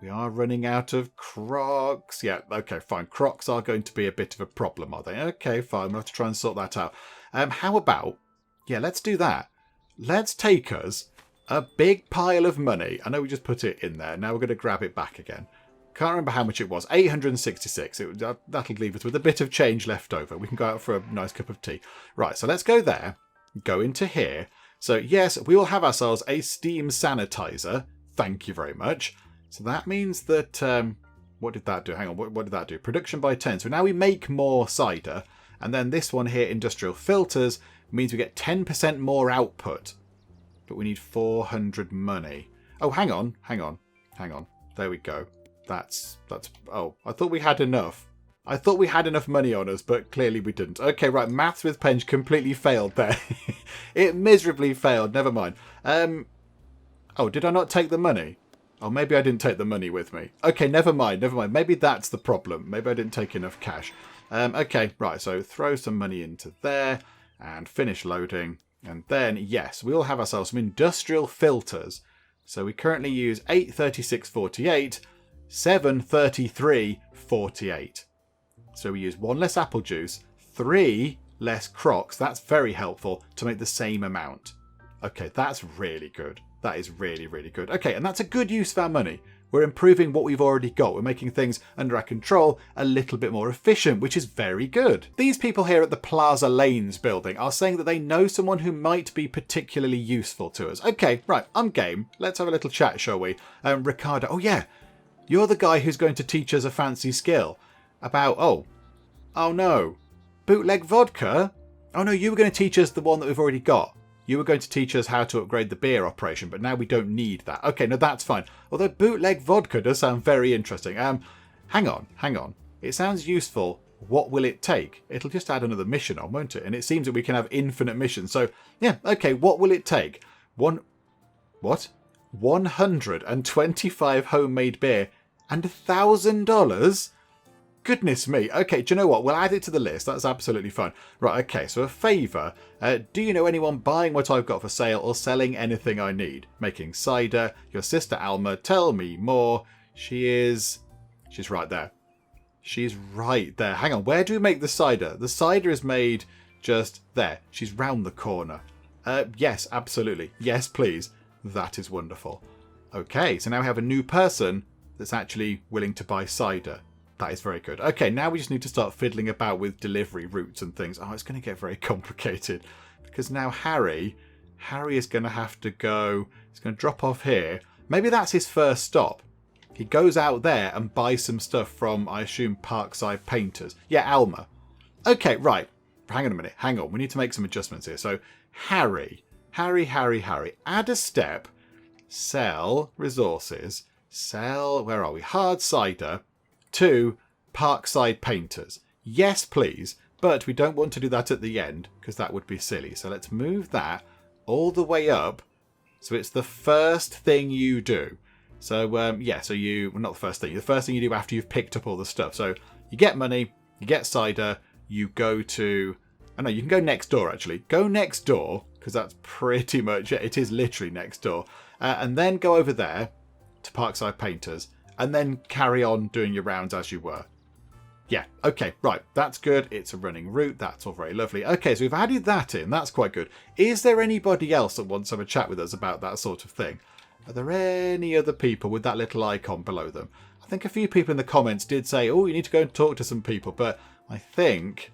We are running out of Crocks. Yeah, okay, fine. Crocks are going to be a bit of a problem, are they? Okay, fine. We'll have to try and sort that out. How about... Yeah, let's do that. Let's take us a big pile of money. I know we just put it in there. Now we're going to grab it back again. Can't remember how much it was. 866. That'll leave us with a bit of change left over. We can go out for a nice cup of tea. Right, so let's go there. Go into here. So, yes, we will have ourselves a steam sanitizer. Thank you very much. So that means that, what did that do? Hang on, what did that do? Production by 10. So now we make more cider. And then this one here, industrial filters, means we get 10% more output. But we need 400 money. Oh, hang on. There we go. Oh, I thought we had enough. I thought we had enough money on us, but clearly we didn't. Okay, right, maths with Penge completely failed there. It miserably failed, never mind. Oh, did I not take the money? Oh, maybe I didn't take the money with me. Okay, never mind, never mind. Maybe that's the problem. Maybe I didn't take enough cash. Okay, right, so throw some money into there and finish loading. And then, yes, we'll have ourselves some industrial filters. So we currently use 836.48, 733.48. So we use 1 less apple juice, 3 less Crocks. That's very helpful to make the same amount. Okay, that's really good. That is really, really good. Okay, and that's a good use of our money. We're improving what we've already got. We're making things under our control a little bit more efficient, which is very good. These people here at the Plaza Lanes building are saying that they know someone who might be particularly useful to us. Okay, right, I'm game. Let's have a little chat, shall we? Ricardo, oh yeah, you're the guy who's going to teach us a fancy skill about, oh no, bootleg vodka? Oh no, you were going to teach us the one that we've already got. You were going to teach us how to upgrade the beer operation, but now we don't need that. Okay, no, that's fine. Although bootleg vodka does sound very interesting. Hang on. It sounds useful. What will it take? It'll just add another mission on, won't it? And it seems that we can have infinite missions. So, yeah, okay, what will it take? 125 homemade beer and $1,000? Goodness me. Okay, do you know what? We'll add it to the list. That's absolutely fine. Right, okay, so a favour. Do you know anyone buying what I've got for sale or selling anything I need? Making cider. Your sister Alma. Tell me more. She's right there. She's right there. Hang on, where do we make the cider? The cider is made just there. She's round the corner. Yes, absolutely. Yes, please. That is wonderful. Okay, so now we have a new person that's actually willing to buy cider. That is very good. Okay, now we just need to start fiddling about with delivery routes and things. Oh, it's going to get very complicated because now Harry is going to have to go. He's going to drop off here. Maybe that's his first stop. He goes out there and buys some stuff from, I assume, Parkside Painters. Yeah, Alma. Okay, right. Hang on a minute. Hang on. We need to make some adjustments here. So Harry. Add a step. Sell resources. Sell, where are we? Hard cider. To Parkside Painters. Yes, please, but we don't want to do that at the end because that would be silly. So let's move that all the way up so it's the first thing you do. So, well, not the first thing. The first thing you do after you've picked up all the stuff. So you get money, you get cider, you go to... Oh no, you can go next door, actually. Go next door because that's pretty much it. It is literally next door. And then go over there to Parkside Painters. And then carry on doing your rounds as you were. Yeah, okay, right. That's good. It's a running route. That's all very lovely. Okay, so we've added that in. That's quite good. Is there anybody else that wants to have a chat with us about that sort of thing? Are there any other people with that little icon below them? I think a few people in the comments did say, oh, you need to go and talk to some people. But I think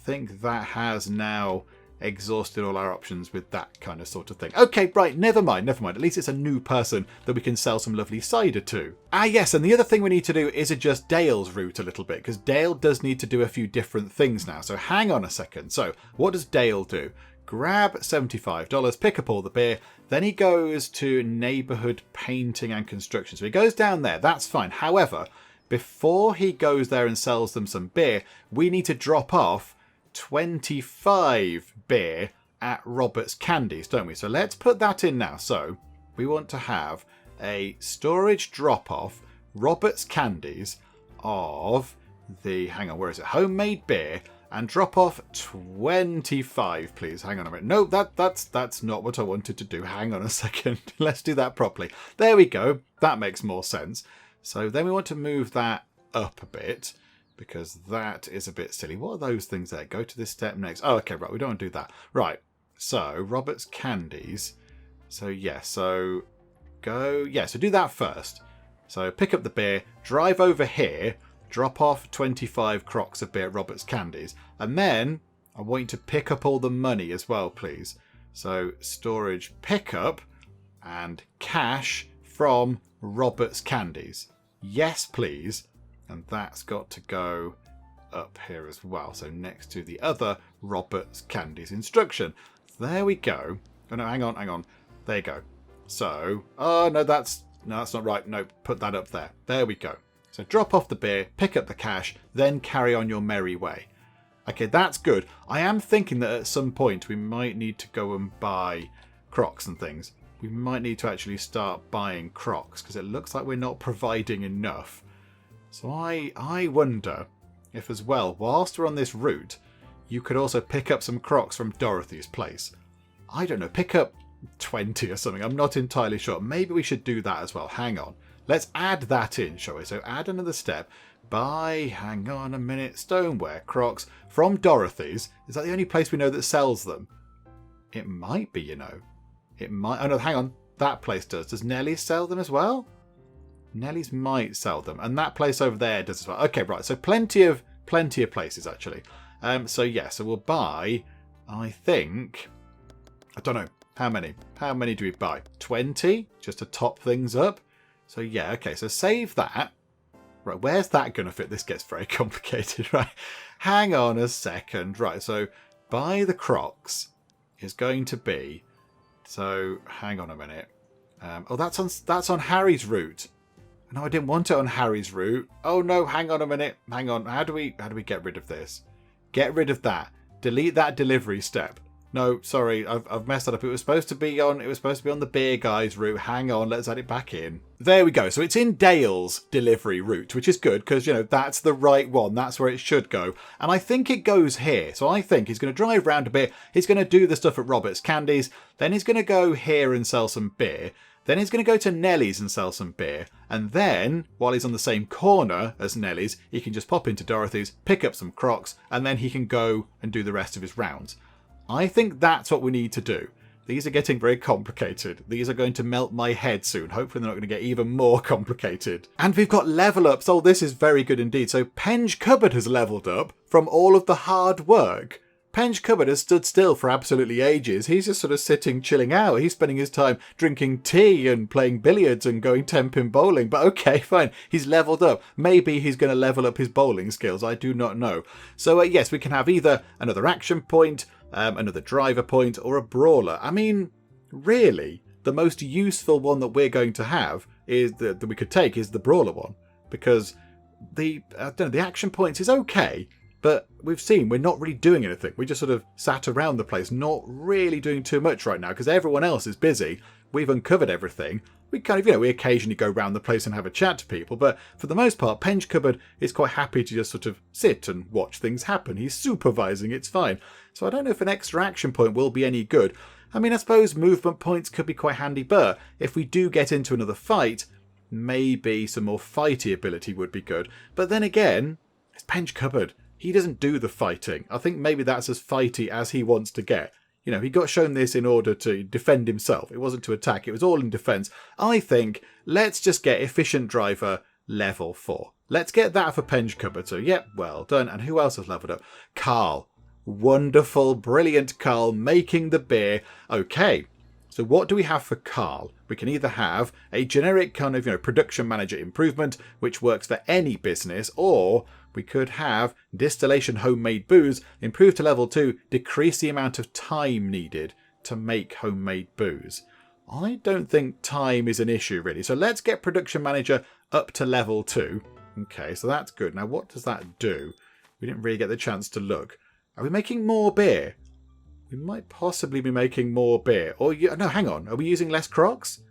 that has now exhausted all our options with that kind of sort of thing. Okay, right, never mind. At least it's a new person that we can sell some lovely cider to. Ah, yes, and the other thing we need to do is adjust Dale's route a little bit, because Dale does need to do a few different things now. So hang on a second. So what does Dale do? Grab $75, pick up all the beer, then he goes to neighbourhood painting and construction. So he goes down there, that's fine. However, before he goes there and sells them some beer, we need to drop off 25 beer at Robert's Candies, don't we? So let's put that in now. So we want to have a storage drop-off, Robert's Candies, of the, homemade beer, and drop off 25, please. Hang on a minute. No, that's not what I wanted to do. Hang on a second. Let's do that properly. There we go. That makes more sense. So then we want to move that up a bit, because that is a bit silly. What are those things there? Go to this step next. Oh, okay, right. We don't want to do that. Right. So, Robert's Candies. So, yeah. So, go... Yeah, so do that first. So, pick up the beer. Drive over here. Drop off 25 crocks of beer at Robert's Candies. And then, I want you to pick up all the money as well, please. So, storage pickup and cash from Robert's Candies. Yes, please. And that's got to go up here as well. So next to the other Robert's Candies instruction. There we go. Oh no, hang on. There you go. So, oh no, that's not right. No, put that up there. There we go. So drop off the beer, pick up the cash, then carry on your merry way. Okay, that's good. I am thinking that at some point we might need to go and buy Crocks and things. We might need to actually start buying Crocks because it looks like we're not providing enough. So I wonder if as well, whilst we're on this route, you could also pick up some Crocks from Dorothy's place. I don't know, pick up 20 or something. I'm not entirely sure. Maybe we should do that as well. Hang on. Let's add that in, shall we? So add another step. Buy, hang on a minute, stoneware Crocks from Dorothy's. Is that the only place we know that sells them? It might be, you know. It might. Oh no, hang on. That place does. Does Nellie's sell them as well? Nellie's might sell them. And that place over there does as well. Okay, right. So plenty of places actually. So yeah, so we'll buy, I think, I don't know. How many? How many do we buy? 20? Just to top things up? So yeah, okay. So save that. Right, where's that going to fit? This gets very complicated, right? Hang on a second. Right, so buy the Crocks is going to be... So, hang on a minute. Oh, that's on Harry's route. No, I didn't want it on Harry's route. Oh no, hang on a minute. Hang on. How do we get rid of this? Get rid of that. Delete that delivery step. No, sorry, I've messed that up. It was supposed to be on the beer guy's route. Hang on, let's add it back in. There we go. So it's in Dale's delivery route, which is good because, you know, that's the right one. That's where it should go. And I think it goes here. So I think he's going to drive around a bit. He's going to do the stuff at Robert's Candies. Then he's going to go here and sell some beer. Then he's going to go to Nellie's and sell some beer. And then, while he's on the same corner as Nellie's, he can just pop into Dorothy's, pick up some Crocks, and then he can go and do the rest of his rounds. I think that's what we need to do. These are getting very complicated. These are going to melt my head soon. Hopefully they're not going to get even more complicated. And we've got level ups. Oh, this is very good indeed. So Penge Cupboard has leveled up from all of the hard work. Penge Cupboard has stood still for absolutely ages. He's just sort of sitting, chilling out. He's spending his time drinking tea and playing billiards and going 10-pin bowling. But okay, fine. He's leveled up. Maybe he's going to level up his bowling skills. I do not know. So yes, we can have either another action point, another driver point, or a brawler. I mean, really, the most useful one that we're going to have is that we could take is the brawler one, because the action points is okay, but we've seen we're not really doing anything. We just sort of sat around the place, not really doing too much right now because everyone else is busy. We've uncovered everything. We kind of, we occasionally go around the place and have a chat to people, but for the most part, Penge Cupboard is quite happy to just sort of sit and watch things happen. He's supervising, it's fine. So I don't know if an extra action point will be any good. I mean, I suppose movement points could be quite handy, but if we do get into another fight, maybe some more fighty ability would be good. But then again, it's Penge Cupboard. He doesn't do the fighting. I think maybe that's as fighty as he wants to get. You know, he got shown this in order to defend himself. It wasn't to attack. It was all in defense. I think let's just get efficient driver level 4. Let's get that for Penge Cupboard. So, yep, well done. And who else has leveled up? Carl. Wonderful, brilliant Carl making the beer. Okay, so what do we have for Carl? We can either have a generic kind of, production manager improvement, which works for any business, or we could have distillation homemade booze, improve to level 2, decrease the amount of time needed to make homemade booze. I don't think time is an issue really. So let's get production manager up to level 2. Okay, so that's good. Now what does that do? We didn't really get the chance to look. Are we making more beer? We might possibly be making more beer. Or no, hang on. Are we using less Crocks?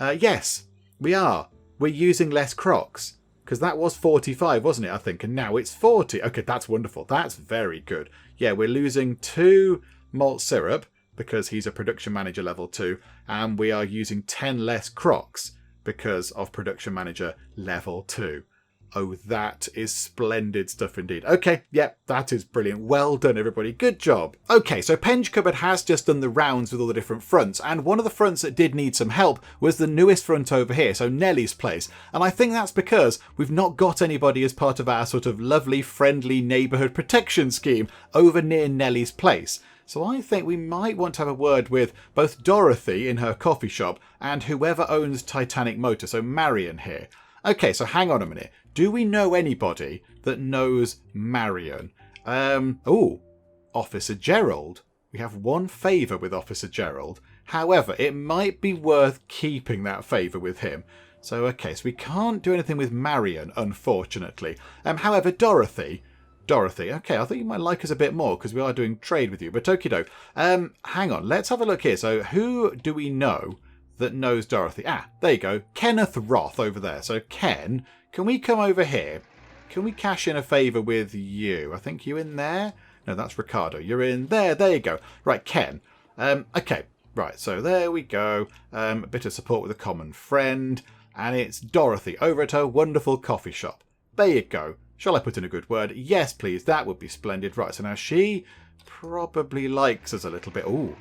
Yes, we are. We're using less Crocks. Because that was 45, wasn't it, I think? And now it's 40. Okay, that's wonderful. That's very good. Yeah, we're losing 2 malt syrup because he's a production manager level 2. And we are using 10 less Crocks because of production manager level 2. Oh, that is splendid stuff indeed. Okay, yep, that is brilliant. Well done, everybody. Good job. Okay, so Penge Cupboard has just done the rounds with all the different fronts, and one of the fronts that did need some help was the newest front over here, so Nellie's place. And I think that's because we've not got anybody as part of our sort of lovely, friendly neighbourhood protection scheme over near Nellie's place. So I think we might want to have a word with both Dorothy in her coffee shop and whoever owns Titanic Motor, so Marion here. Okay, so hang on a minute. Do we know anybody that knows Marion? Officer Gerald. We have one favour with Officer Gerald. However, it might be worth keeping that favour with him. So, okay, so we can't do anything with Marion, unfortunately. However, Dorothy, okay, I thought you might like us a bit more because we are doing trade with you, but okie doke. Hang on, let's have a look here. So, who do we know that knows Dorothy? Ah, there you go, Kenneth Roth over there. So, Ken, can we come over here? Can we cash in a favour with you? I think you in there? No, that's Ricardo. You're in there. There you go. Right, Ken. Okay, right, so there we go. A bit of support with a common friend. And it's Dorothy over at her wonderful coffee shop. There you go. Shall I put in a good word? Yes, please. That would be splendid. Right, so now she probably likes us a little bit. Ooh,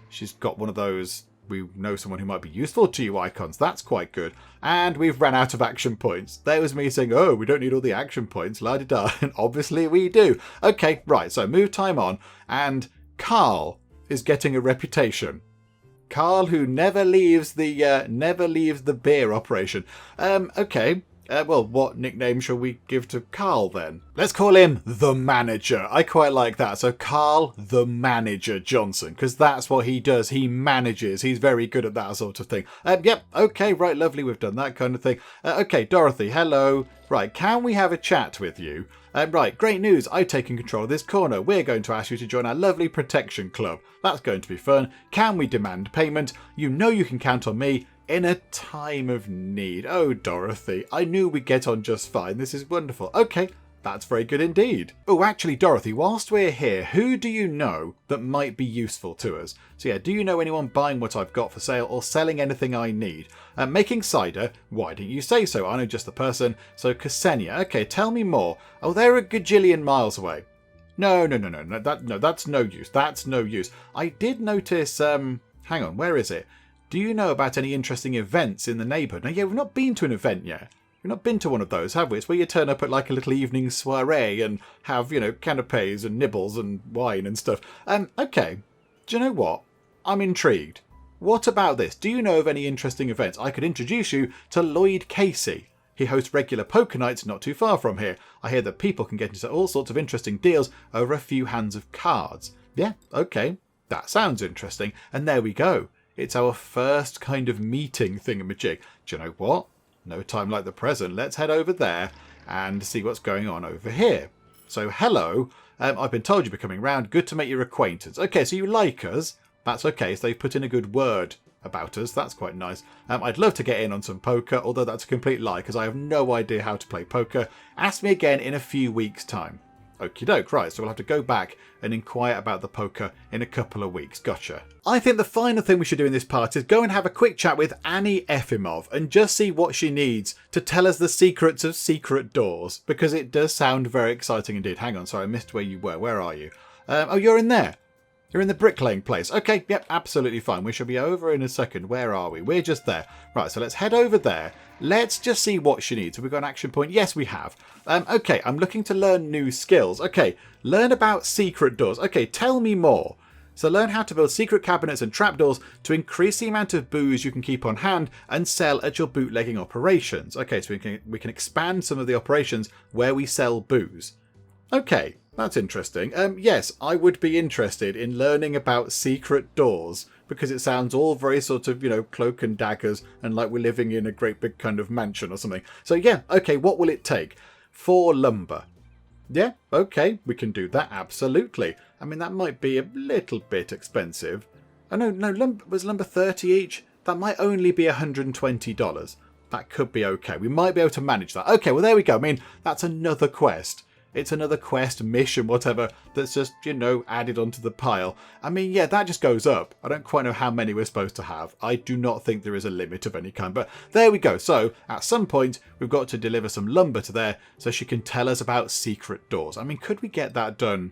she's got one of those, we know someone who might be useful to you icons. That's quite good. And we've ran out of action points. There was me saying, oh, we don't need all the action points. La-di-da. And obviously we do. Okay, right, so move time on. And Carl is getting a reputation. Carl, who never leaves the beer operation. Okay. Well, what nickname shall we give to Carl then? Let's call him the Manager. I quite like that. So Carl the Manager Johnson, because that's what he does. He manages. He's very good at that sort of thing. Yep. Okay. Right. Lovely. We've done that kind of thing. Okay. Dorothy. Hello. Right. Can we have a chat with you? Right, great news. I've taken control of this corner. We're going to ask you to join our lovely protection club. That's going to be fun. Can we demand payment? You know you can count on me in a time of need. Oh, Dorothy, I knew we'd get on just fine. This is wonderful. Okay, that's very good indeed. Oh, actually, Dorothy, whilst we're here, who do you know that might be useful to us? So yeah, do you know anyone buying what I've got for sale or selling anything I need? Making cider? Why didn't you say so? I know just the person. So Ksenia, okay, tell me more. Oh, they're a gajillion miles away. No, that's no use. That's no use. I did notice, hang on, where is it? Do you know about any interesting events in the neighbourhood? Now, yeah, we've not been to an event yet. We've not been to one of those, have we? It's where you turn up at like a little evening soiree and have, you know, canapes and nibbles and wine and stuff. Okay. Do you know what? I'm intrigued. What about this? Do you know of any interesting events? I could introduce you to Lloyd Casey. He hosts regular poker nights not too far from here. I hear that people can get into all sorts of interesting deals over a few hands of cards. Yeah, okay. That sounds interesting. And there we go. It's our first kind of meeting thingamajig. Do you know what? No time like the present. Let's head over there and see what's going on over here. So, hello. I've been told you'll be coming round. Good to make your acquaintance. Okay, so you like us. That's okay. So they've put in a good word about us. That's quite nice. I'd love to get in on some poker, although that's a complete lie because I have no idea how to play poker. Ask me again in a few weeks' time. Okie doke, right, so we'll have to go back and inquire about the poker in a couple of weeks. Gotcha. I think the final thing we should do in this part is go and have a quick chat with Annie Efimov and just see what she needs to tell us the secrets of secret doors, because it does sound very exciting indeed. Hang on, sorry, I missed where you were. Where are you? Oh, you're in there. You're in the bricklaying place. Okay, yep, absolutely fine. We shall be over in a second. Where are we? We're just there. Right, so let's head over there. Let's just see what she needs. Have we got an action point? Yes, we have. Okay, I'm looking to learn new skills. Okay, learn about secret doors. Okay, tell me more. So learn how to build secret cabinets and trapdoors to increase the amount of booze you can keep on hand and sell at your bootlegging operations. Okay, so we can expand some of the operations where we sell booze. Okay. That's interesting. Yes, I would be interested in learning about secret doors because it sounds all very sort of, you know, cloak and daggers and like we're living in a great big kind of mansion or something. So yeah, okay, what will it take? 4 lumber. Yeah, okay, we can do that, absolutely. I mean, that might be a little bit expensive. Oh no, was lumber 30 each? That might only be $120. That could be okay. We might be able to manage that. Okay, well there we go. I mean, that's another quest. It's another quest, mission, whatever, that's just, you know, added onto the pile. I mean, yeah, that just goes up. I don't quite know how many we're supposed to have. I do not think there is a limit of any kind, but there we go. So, at some point, we've got to deliver some lumber to there so she can tell us about secret doors. I mean, could we get that done?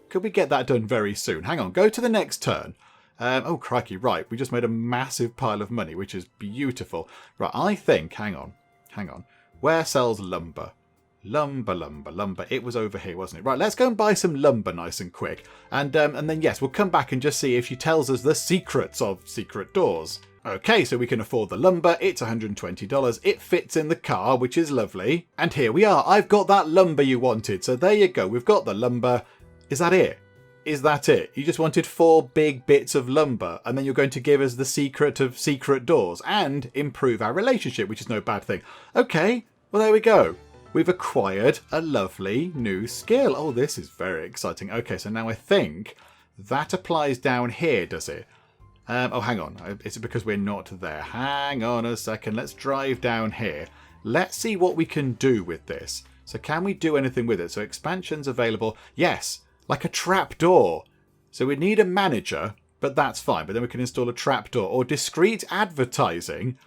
Could we get that done very soon? Hang on, go to the next turn. Oh, crikey, right. We just made a massive pile of money, which is beautiful. Right, I think, hang on. Where sells lumber? Lumber. It was over here, wasn't it? Right, let's go and buy some lumber nice and quick. And then, yes, we'll come back and just see if she tells us the secrets of secret doors. Okay, so we can afford the lumber. It's $120. It fits in the car, which is lovely. And here we are. I've got that lumber you wanted. So there you go. We've got the lumber. Is that it? Is that it? You just wanted 4 big bits of lumber, and then you're going to give us the secret of secret doors and improve our relationship, which is no bad thing. Okay, well, there we go. We've acquired a lovely new skill. Oh, this is very exciting. Okay, so now I think that applies down here, does it? Oh, hang on. Is it because we're not there? Hang on a second. Let's drive down here. Let's see what we can do with this. So can we do anything with it? So expansions available. Yes. Like a trapdoor. So we need a manager, but that's fine. But then we can install a trapdoor or discreet advertising.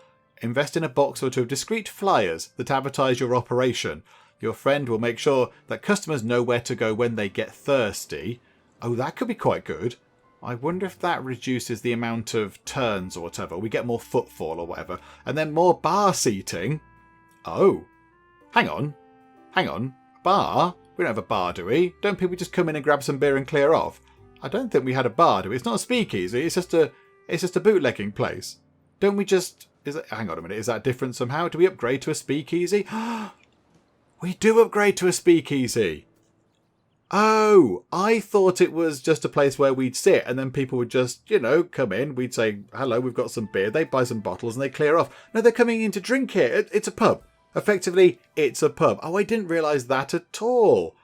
Invest in a box or 2 of discreet flyers that advertise your operation. Your friend will make sure that customers know where to go when they get thirsty. Oh, that could be quite good. I wonder if that reduces the amount of turns or whatever. We get more footfall or whatever. And then more bar seating. Oh. Hang on. Bar? We don't have a bar, do we? Don't people just come in and grab some beer and clear off? I don't think we had a bar, do we? It's not a speakeasy. It's just a bootlegging place. Don't we just... hang on a minute. Is that different somehow? Do we upgrade to a speakeasy? We do upgrade to a speakeasy. Oh, I thought it was just a place where we'd sit and then people would just, come in. We'd say, hello, we've got some beer. They'd buy some bottles and they clear off. No, they're coming in to drink here. It's a pub. Effectively, it's a pub. Oh, I didn't realise that at all.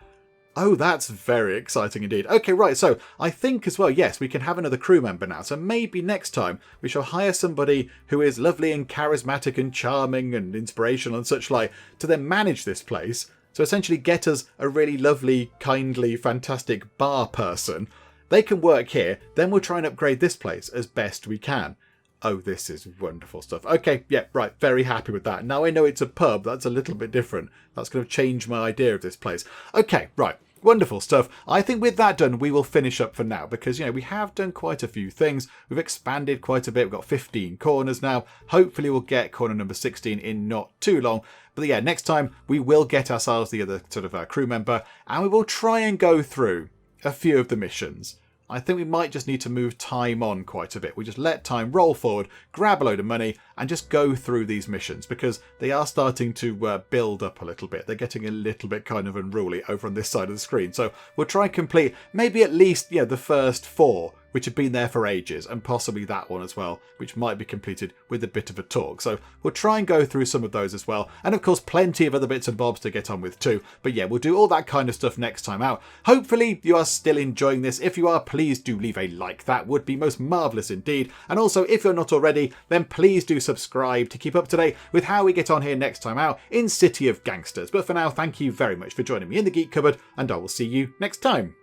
Oh, that's very exciting indeed. Okay, right, so I think as well, yes, we can have another crew member now. So maybe next time we shall hire somebody who is lovely and charismatic and charming and inspirational and such like to then manage this place. So essentially get us a really lovely, kindly, fantastic bar person. They can work here. Then we'll try and upgrade this place as best we can. Oh, this is wonderful stuff. Okay, yeah, right, very happy with that. Now I know it's a pub, that's a little bit different. That's going to change my idea of this place. Okay, right, wonderful stuff. I think with that done, we will finish up for now because, we have done quite a few things. We've expanded quite a bit. We've got 15 corners now. Hopefully we'll get corner number 16 in not too long. But yeah, next time we will get ourselves the other sort of crew member and we will try and go through a few of the missions. I think we might just need to move time on quite a bit. We just let time roll forward, grab a load of money, and just go through these missions because they are starting to build up a little bit. They're getting a little bit kind of unruly over on this side of the screen. So we'll try and complete maybe at least the first 4, which have been there for ages, and possibly that one as well, which might be completed with a bit of a talk. So we'll try and go through some of those as well. And of course, plenty of other bits and bobs to get on with too. But yeah, we'll do all that kind of stuff next time out. Hopefully you are still enjoying this. If you are, please do leave a like. That would be most marvellous indeed. And also, if you're not already, then please do subscribe to keep up to date with how we get on here next time out in City of Gangsters. But for now, thank you very much for joining me in the Geek Cupboard, and I will see you next time.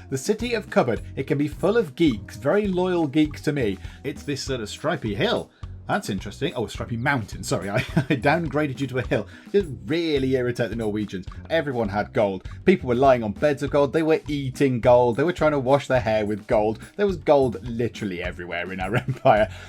The City of Cupboard, it can be full of geeks, very loyal geeks to me. It's this sort of stripy hill. That's interesting. Oh, stripy mountain. Sorry, I downgraded you to a hill. Just really irritate the Norwegians. Everyone had gold. People were lying on beds of gold. They were eating gold. They were trying to wash their hair with gold. There was gold literally everywhere in our empire.